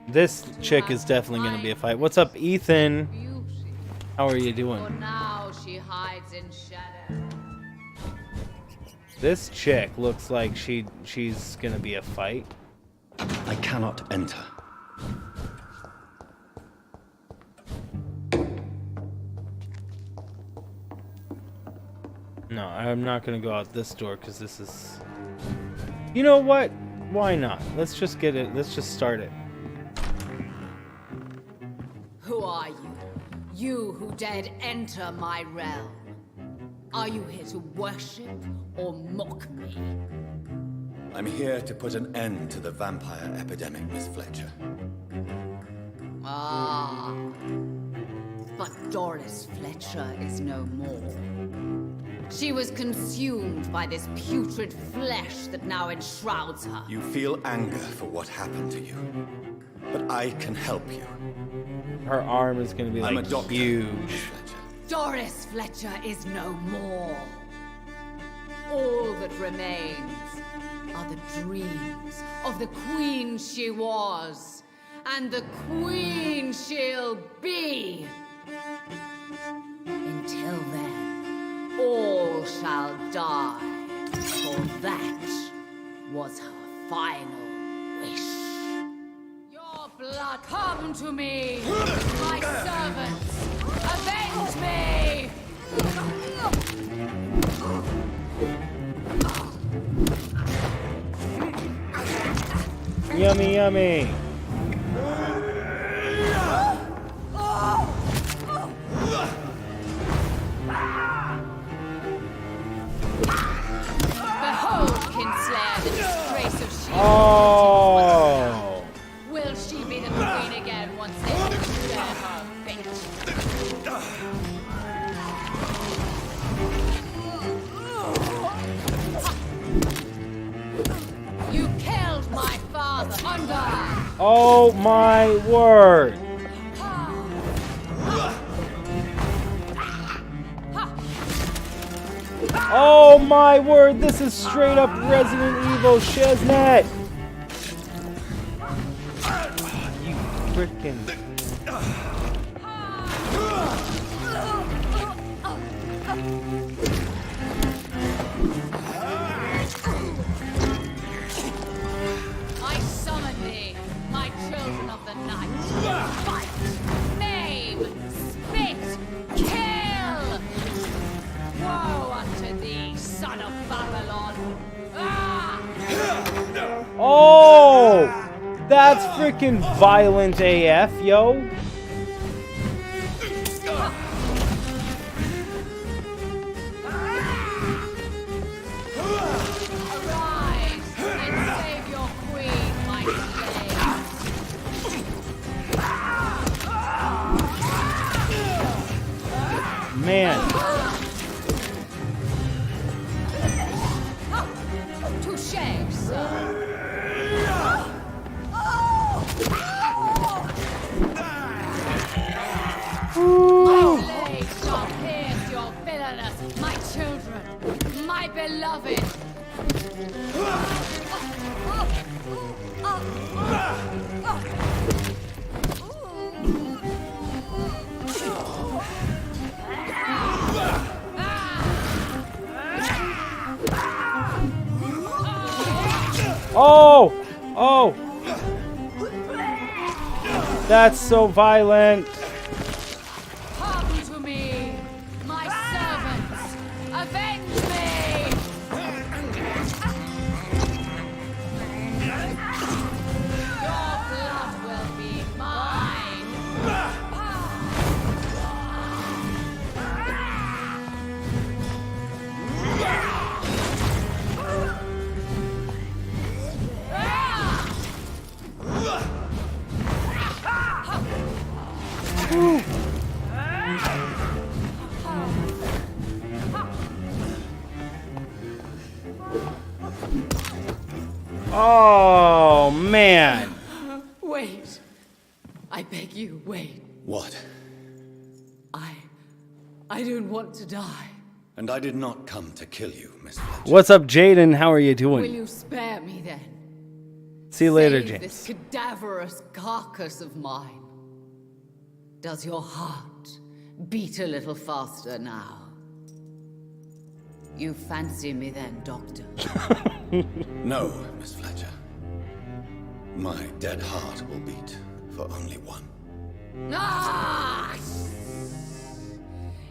This chick is definitely going to be a fight. What's up, Ethan? How are you doing? For now she hides in shadow. This chick looks like she's going to be a fight. I cannot enter. No, I'm not going to go out this door because this is... You know what? Why not? Let's just get it. Let's just start it. Who are you? You who dared enter my realm. Are you here to worship or mock me? I'm here to put an end to the vampire epidemic, Miss Fletcher. Ah. But Doris Fletcher is no more. She was consumed by this putrid flesh that now enshrouds her. You feel anger for what happened to you, but I can help you. Her arm is going to be I'm like a doctor, huge. Doris Fletcher is no more. All that remains are the dreams of the queen she was, and the queen she'll be. Until then, all shall die, for that was her final wish. Your blood, come to me, my servants, avenge me! Yummy, yummy. Behold, Kinslayer, the disgrace of she. Oh. Will she be the queen again once they share her fate? You killed my father under. Oh my word. Oh my word, this is straight up Resident Evil Shiznet. You freaking... I summon thee, my children of the night. Fight, maim, spit, kill! Woe unto thee, son of Babylon! Ah! Oh! That's freaking violent AF, yo. Arise and save your queen, my slave. Man. Touché, sir. My blade shall pierce your villainous, my children, my beloved. Oh! Oh! That's so violent. Come to me, my servants. Avenge me. Your blood will be mine. Oh, man. Wait. I beg you, wait. What? I don't want to die. And I did not come to kill you, Miss Fletcher. What's up, Jaden? How are you Will doing? you spare me then? See you later, Save James. this cadaverous carcass of mine. Does your heart beat a little faster now? You fancy me then, Doctor? No, Miss Fletcher. My dead heart will beat for only one. Ah!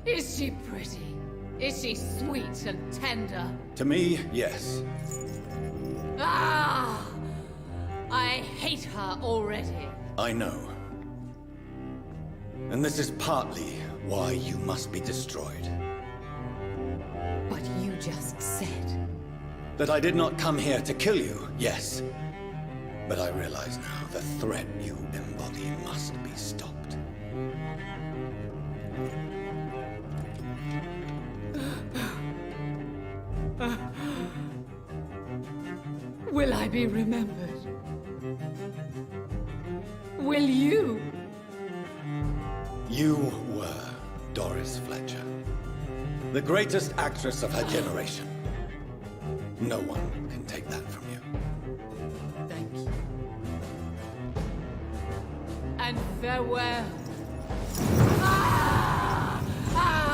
Is she pretty? Is she sweet and tender? To me, yes. Ah! I hate her already. I know. And this is partly why you must be destroyed. But you just said... That I did not come here to kill you, yes. But I realize now the threat you embody must be stopped. Will I be remembered? Will you? You were Doris Fletcher. The greatest actress of her generation. No one can take that from you. Thank you. And farewell. Ah! Ah!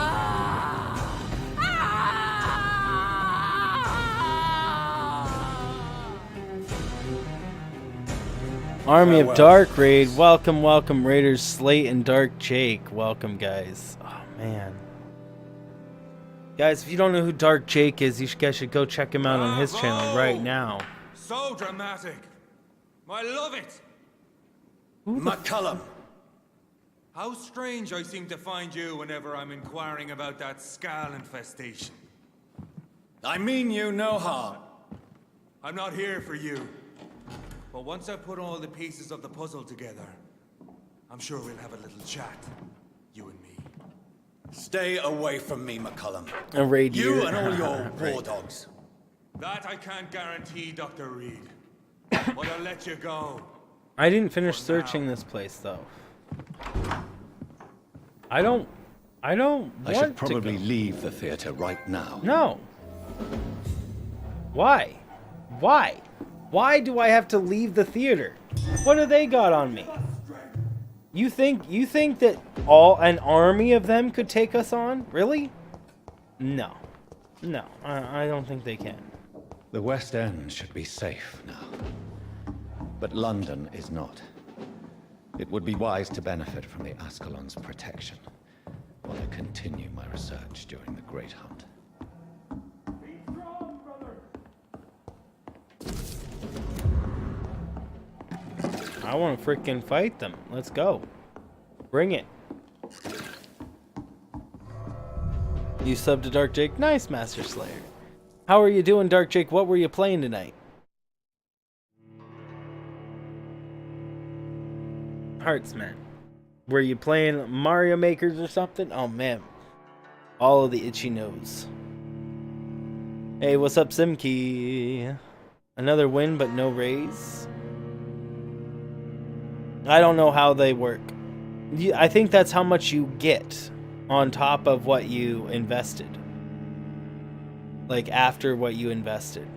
Army of Dark Raid. Welcome, welcome, Raiders Slate and Dark Jake. Welcome, guys. Oh, man. Guys, if you don't know who Dark Jake is, you guys should go check him out on his channel right now. So dramatic. I love it. McCullum. How strange I seem to find you whenever I'm inquiring about that Skal infestation. I mean you no harm. I'm not here for you. But once I put all the pieces of the puzzle together, I'm sure we'll have a little chat. You and me. Stay away from me, McCullum. A raid You you. and all your war dogs. That I can't guarantee, Dr. Reed. But I'll let you go. I didn't finish searching this place, though. I don't I want should to probably go. leave the theater right now. No. Why? Why? Why do I have to leave the theater? What have they got on me? You think that an army of them could take us on? Really? No. No, I don't think they can. The West End should be safe now. But London is not. It would be wise to benefit from the Ascalon's protection while I continue my research during the Great Hunt. I want to freaking fight them. Let's go. Bring it. You subbed to Dark Jake? Nice, Master Slayer. How are you doing, Dark Jake? What were you playing tonight? Heartsman. Were you playing Mario Makers or something? Oh, man. All of the itchy nose. Hey, what's up, Simkey? Another win, but no raise. I don't know how they work. I think that's how much you get on top of what you invested. Like, after what you invested.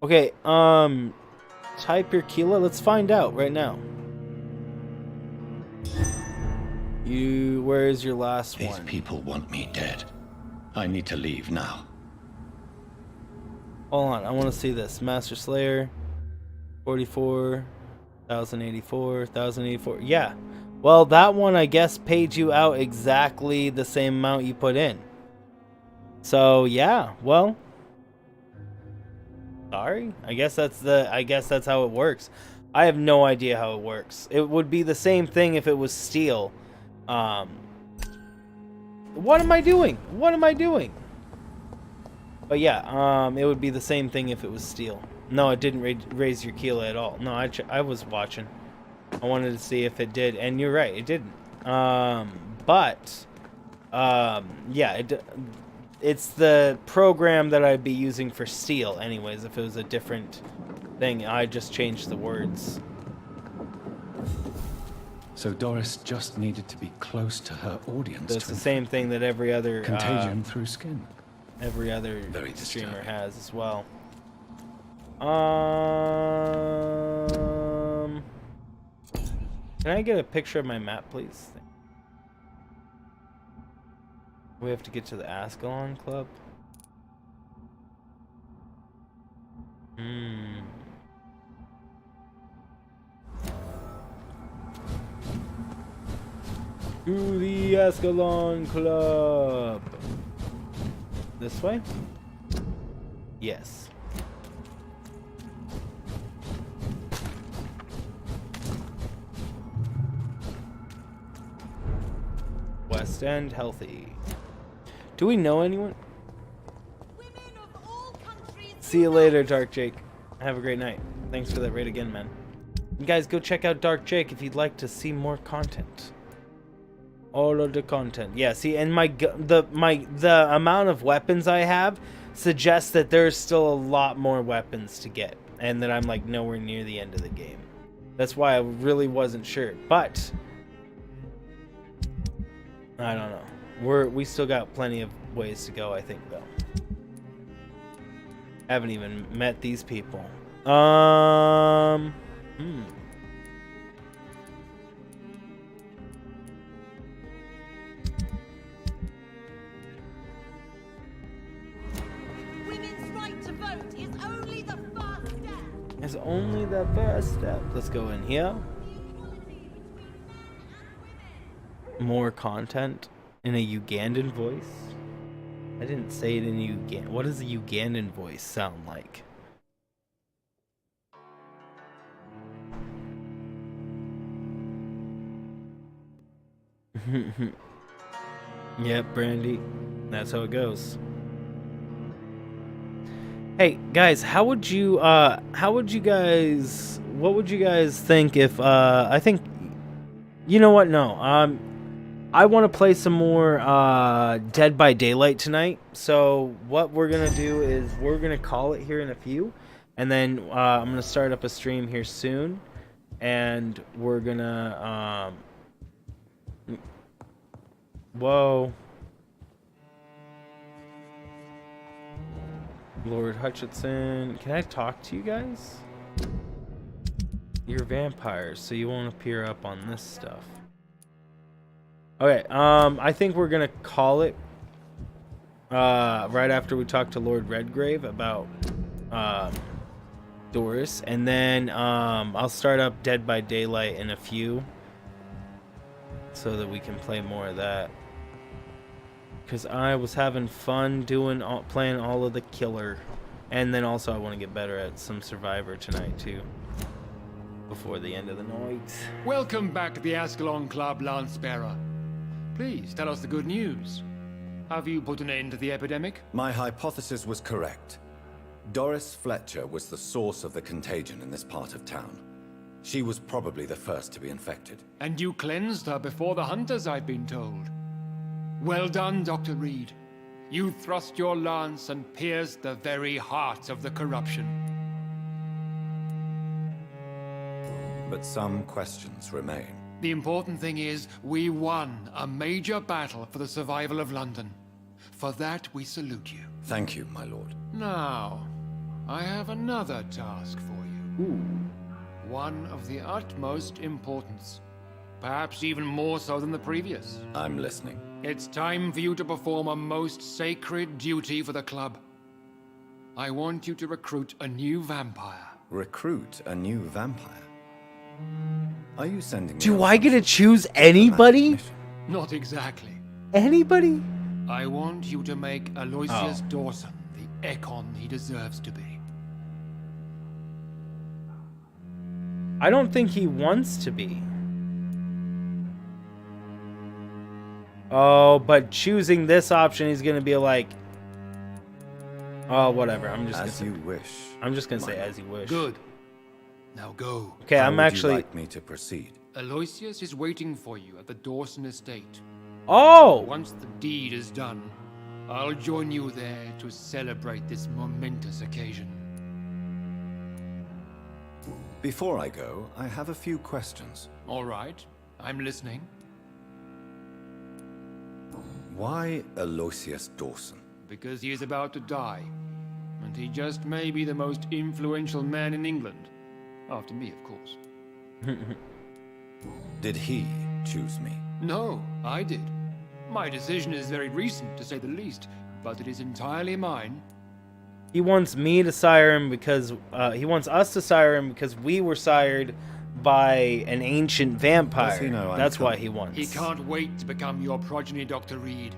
Okay, type your Keela. Let's find out right now. Where is your last one? These people want me dead. I need to leave now. Hold on, I want to see this. Master Slayer, 44, 1,084, 1,084. Yeah. Well, that one, I guess, paid you out exactly the same amount you put in. So, yeah, well. Sorry. I guess that's how it works. I have no idea how it works. It would be the same thing if it was steel. What am I doing? What am I doing? But yeah, it would be the same thing if it was steel. No, it didn't raise your Keela at all. No, I was watching. I wanted to see if it did, and you're right, it didn't. Yeah, it's the program that I'd be using for steel anyways. If it was a different thing, I just changed the words. So Doris just needed to be close to her audience. It's the same thing that every other contagion through skin. Every other streamer has as well. Can I get a picture of my map, please? We have to get to the Ascalon Club. To the Ascalon Club. This way? Yes. West End healthy. Do we know anyone? See you later, Dark Jake. Have a great night. Thanks for that raid again, man. You guys go check out Dark Jake if you'd like to see more content. All of the content. Yeah, see, and the amount of weapons I have suggests that there's still a lot more weapons to get, and that I'm like nowhere near the end of the game. That's why I really wasn't sure. But I don't know. We still got plenty of ways to go, I think, though. Haven't even met these people. It's only the first step. Let's go in here. More content in a Ugandan voice. I didn't say it in Ugandan. What does a Ugandan voice sound like? Yep, Brandy. That's how it goes. Hey guys, what would you guys think if I think, you know what? No, I want to play some more Dead by Daylight tonight. So what we're gonna do is we're gonna call it here in a few, and then I'm gonna start up a stream here soon, and we're gonna whoa. Lord Hutchinson, can I talk to you guys? You're vampires, so you won't appear up on this stuff. Okay, I think we're gonna call it right after we talk to Lord Redgrave about Doris, and then I'll start up Dead by Daylight in a few so that we can play more of that. Because I was having fun playing all of the killer, and then also I want to get better at some Survivor tonight too, before the end of the night. Welcome back to the Ascalon Club, Lancebearer. Please tell us the good news. Have you put an end to the epidemic? My hypothesis was correct. Doris Fletcher was the source of the contagion in this part of town. She was probably the first to be infected. And you cleansed her before the hunters, I've been told. Well done, Dr. Reed. You thrust your lance and pierced the very heart of the corruption. But some questions remain. The important thing is, we won a major battle for the survival of London. For that, we salute you. Thank you, my lord. Now, I have another task for you. Ooh. One of the utmost importance. Perhaps even more so than the previous. I'm listening. It's time for you to perform a most sacred duty for the club. I want you to recruit a new vampire. Recruit a new vampire? Are you sending me Do on I get to choose anybody? Not exactly. Anybody? I want you to make Aloysius Dawson the Ekon he deserves to be. I don't think he wants to be. Oh, but choosing this option, he's gonna be like, oh, whatever. I'm just as gonna you wish. I'm just gonna say as you wish. Good. Now go. Okay, How I'm would actually. you like me to proceed? Aloysius is waiting for you at the Dawson estate. Oh! Once the deed is done, I'll join you there to celebrate this momentous occasion. Before I go, I have a few questions. All right, I'm listening. Why Aloysius Dawson? Because he is about to die, and he just may be the most influential man in England. After me, of course. Did he choose me? No, I did. My decision is very recent, to say the least, but it is entirely mine. He wants me to sire him because he wants us to sire him because we were sired by an ancient vampire. Does he know I'm That's why coming? he wants. He can't wait to become your progeny, Dr. Reed.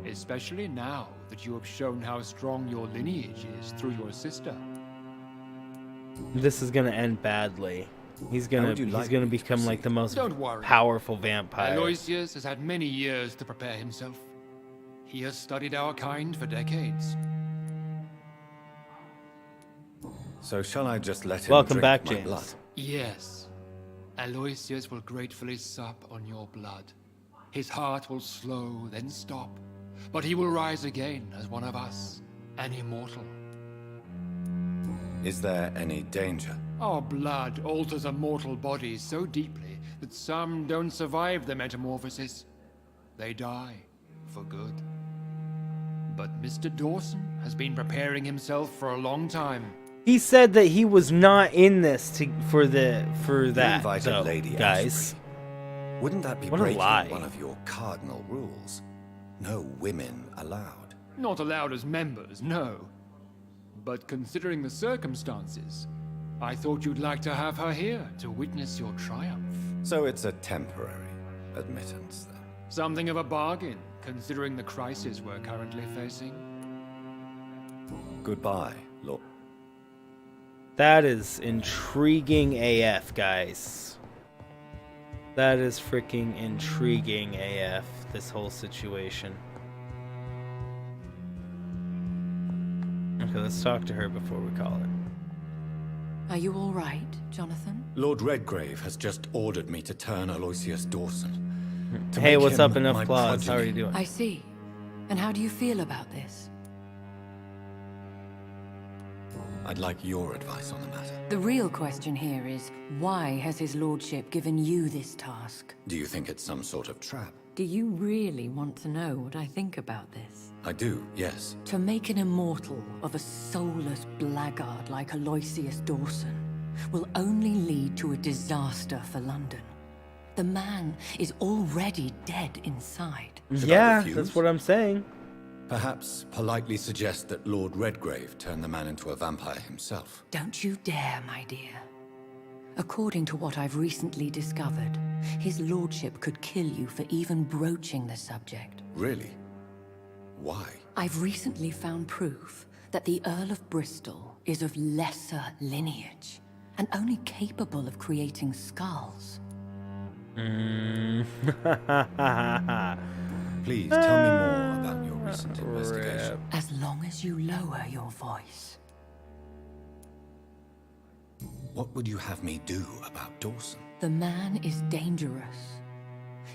Especially now that you have shown how strong your lineage is through your sister. This is gonna end badly. He's gonna become like the most Don't worry. powerful vampire. Aloysius has had many years to prepare himself. He has studied our kind for decades. So shall I just let him Welcome drink back, my James. blood? Yes. Aloysius will gratefully sup on your blood. His heart will slow, then stop. But he will rise again as one of us, an immortal. Is there any danger? Our blood alters a mortal body so deeply that some don't survive the metamorphosis. They die for good. But Mr. Dawson has been preparing himself for a long time. He said that he was not in this for that. invited though, Lady guys. Ashbury. Wouldn't that be What a breaking lie. one of your cardinal rules? No women allowed. Not allowed as members, no. But considering the circumstances, I thought you'd like to have her here to witness your triumph. So it's a temporary admittance, then. Something of a bargain, considering the crisis we're currently facing. Goodbye, Lord. That is intriguing AF, guys. That is freaking intriguing AF, this whole situation. Okay, let's talk to her before we call it. Are you all right, Jonathan? Lord Redgrave has just ordered me to turn Aloysius Dawson. To Hey, make what's him up, Enough my Claws? How are you progeny. doing? I see. And how do you feel about this? I'd like your advice on the matter. The real question here is, why has his lordship given you this task? Do you think it's some sort of trap? Do you really want to know what I think about this? I do, yes. To make an immortal of a soulless blackguard like Aloysius Dawson will only lead to a disaster for London. The man is already dead inside. Should I Yeah, refuse? that's what I'm saying. Perhaps politely suggest that Lord Redgrave turn the man into a vampire himself. Don't you dare, my dear. According to what I've recently discovered, his lordship could kill you for even broaching the subject. Really? Why? I've recently found proof that the Earl of Bristol is of lesser lineage and only capable of creating skulls. Please tell me more about your recent investigation. As long as you lower your voice. What would you have me do about Dawson? The man is dangerous.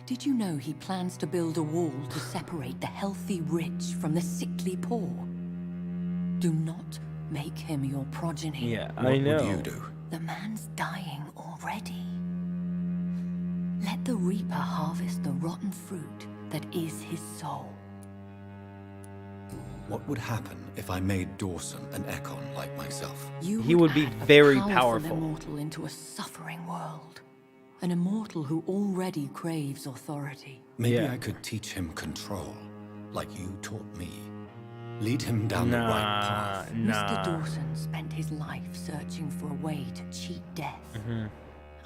Did you know he plans to build a wall to separate the healthy rich from the sickly poor? Do not make him your progeny. Yeah, What I know. would you do? The man's dying already. Let the Reaper harvest the rotten fruit that is his soul. What would happen if I made Dawson an Ekon like myself? He would be add a very powerful powerful. immortal into a suffering world. An immortal who already craves authority. Maybe I could teach him control, like you taught me. Lead him down the right path. Mr. Dawson spent his life searching for a way to cheat death.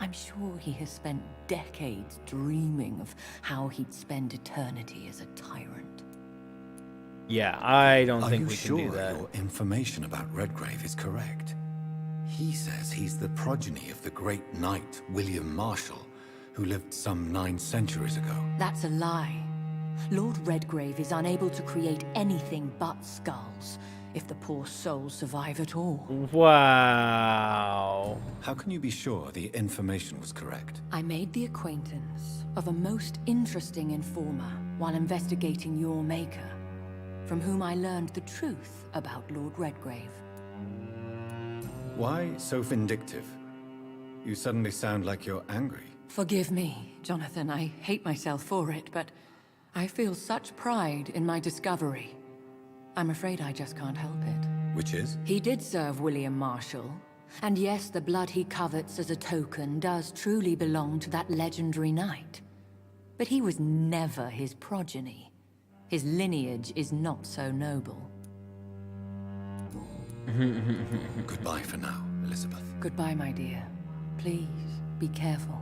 I'm sure he has spent decades dreaming of how he'd spend eternity as a tyrant. Yeah, I don't think we sure can do that. Your information about Redgrave is correct? He says he's the progeny of the great knight William Marshall, who lived some 9 centuries ago. That's a lie. Lord Redgrave is unable to create anything but skulls, if the poor souls survive at all. Wow. How can you be sure the information was correct? I made the acquaintance of a most interesting informer while investigating your maker, from whom I learned the truth about Lord Redgrave. Why so vindictive? You suddenly sound like you're angry. Forgive me, Jonathan. I hate myself for it, but I feel such pride in my discovery. I'm afraid I just can't help it. Which is? He did serve William Marshall. And yes, the blood he covets as a token does truly belong to that legendary knight. But he was never his progeny. His lineage is not so noble. Goodbye for now, Elizabeth. Goodbye, my dear. Please, be careful.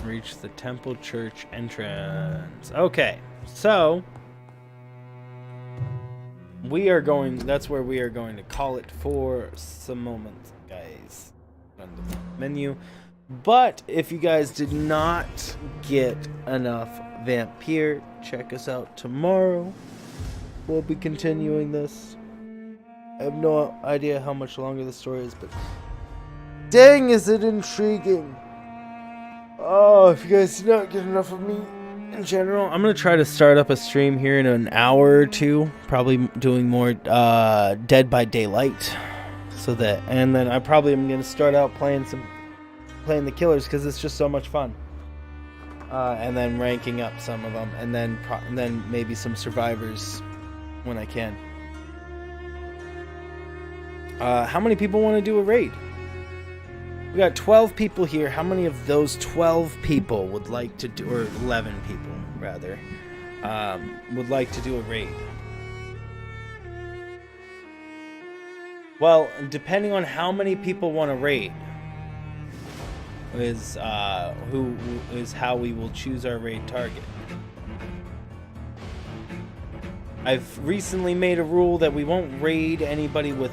Reach the temple church entrance. Okay, so we are going, that's where we are going to call it for some moments, guys. On the menu. But if you guys did not get enough Vampyr, check us out tomorrow. We'll be continuing this. I have no idea how much longer the story is, but dang, is it intriguing. Oh, if you guys did not get enough of me in general, I'm going to try to start up a stream here in an hour or two. Probably doing more Dead by Daylight. So that, and then I probably am going to start out playing the killers because it's just so much fun. And then ranking up some of them, and then maybe some survivors when I can. How many people want to do a raid? We got 12 people here. How many of those 12 people would like to do, or 11 people rather, would like to do a raid? Well, depending on how many people want to raid, is who is how we will choose our raid target. I've recently made a rule that we won't raid anybody with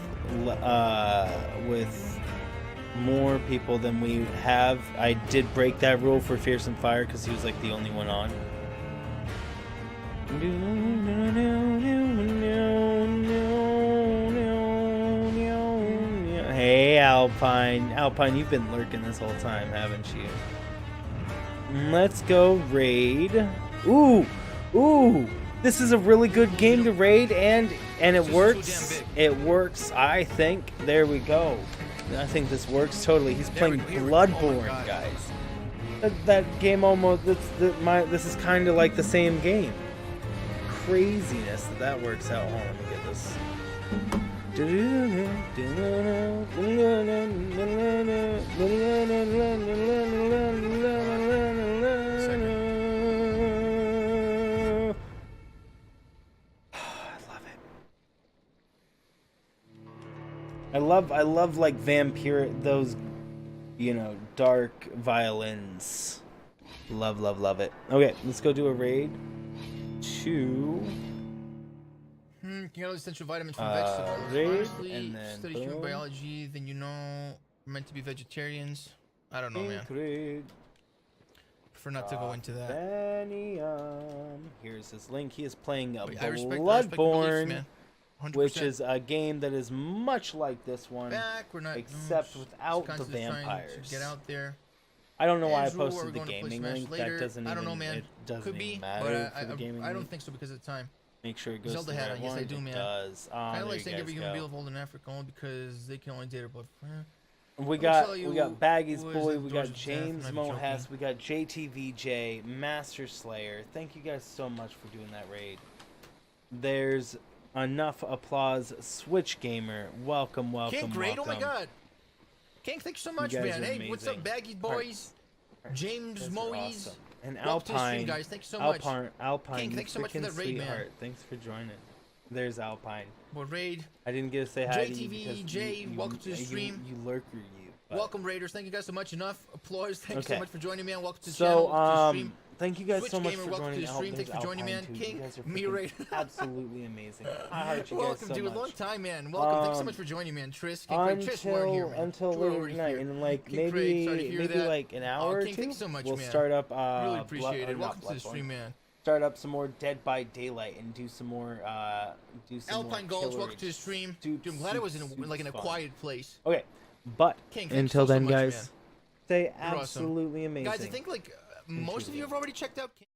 more people than we have. I did break that rule for Fearsome Fire because he was like the only one on. Hey, Alpine. Alpine, you've been lurking this whole time, haven't you? Let's go raid. Ooh! This is a really good game to raid, and it works. It works, I think. There we go. I think this works totally. He's playing Bloodborne, guys. That game almost. This is kind of like the same game. Craziness that works out. Hold on, let me get this. I love like Vampyr, those, you know, dark violins. Love it. Okay, let's go do a raid. Can you get all the essential vitamins from vegetables? Raid, Honestly, and then study human boom. biology, then you know we're meant to be vegetarians. I don't know, man. Prefer not to go into that. Here's his link. He is playing I respect your Bloodborne, beliefs, man. 100%. which is a game that is much like this one, We're not, except no, without the constantly trying to vampires. Get out there. I don't know why I As rule, posted we're the going to play gaming Smash link. later. That doesn't I don't even, know, man. it doesn't Could even be, matter but for the gaming I don't link. think so because of time. Make sure it goes Zelda to the had right it. Yes, one. I do, It man. does. Kind of There like you saying guys every human go. being evolved in Africa only because they can only date their blood. We got Baggy's Boy, we got James Mohess, we got JTVJ, Master Slayer. Thank you guys so much for doing that raid. There's enough applause. Switch Gamer, welcome, welcome, King, great! welcome. Oh my God, King, thanks so much, You guys man. are Hey, what's up, amazing. Baggy Boys? James Moes. Awesome. And Welcome to the stream, Alpine, guys. Thanks so much. Alpine, King, you thanks so much for freaking that raid, man. sweetheart. Thanks for joining. There's Alpine. What raid? I didn't get to say hi to you because JTVJ, welcome to the stream. You lurker, you. But. Welcome, Raiders. Thank you guys so much. Enough applause. Thank you so much for joining me, and welcome to the So, channel. Welcome to the stream. thank you guys Switch so much Gamer, for welcome joining. to the stream. Thanks for joining me, man. Too. King, you guys are me, freaking Raider. absolutely amazing. I heart you welcome, guys so dude. much. Long time, man. Welcome. Thanks so much for joining me, man. Trish, King, Trish, we're here, man. Until We're later already tonight, here. and like King Craig, sorry to maybe hear that. like an hour or King, two, thanks so much, we'll man. start up. Really appreciate it. Welcome to the stream, man. Start up some more Dead by Daylight and do some more. Alpine Gulch, welcome to the stream. Dude, I'm glad it was in a quiet place. Okay, but King, until so then, much, guys, man. stay You're absolutely awesome. amazing. Guys, I think like most of you have already checked out King.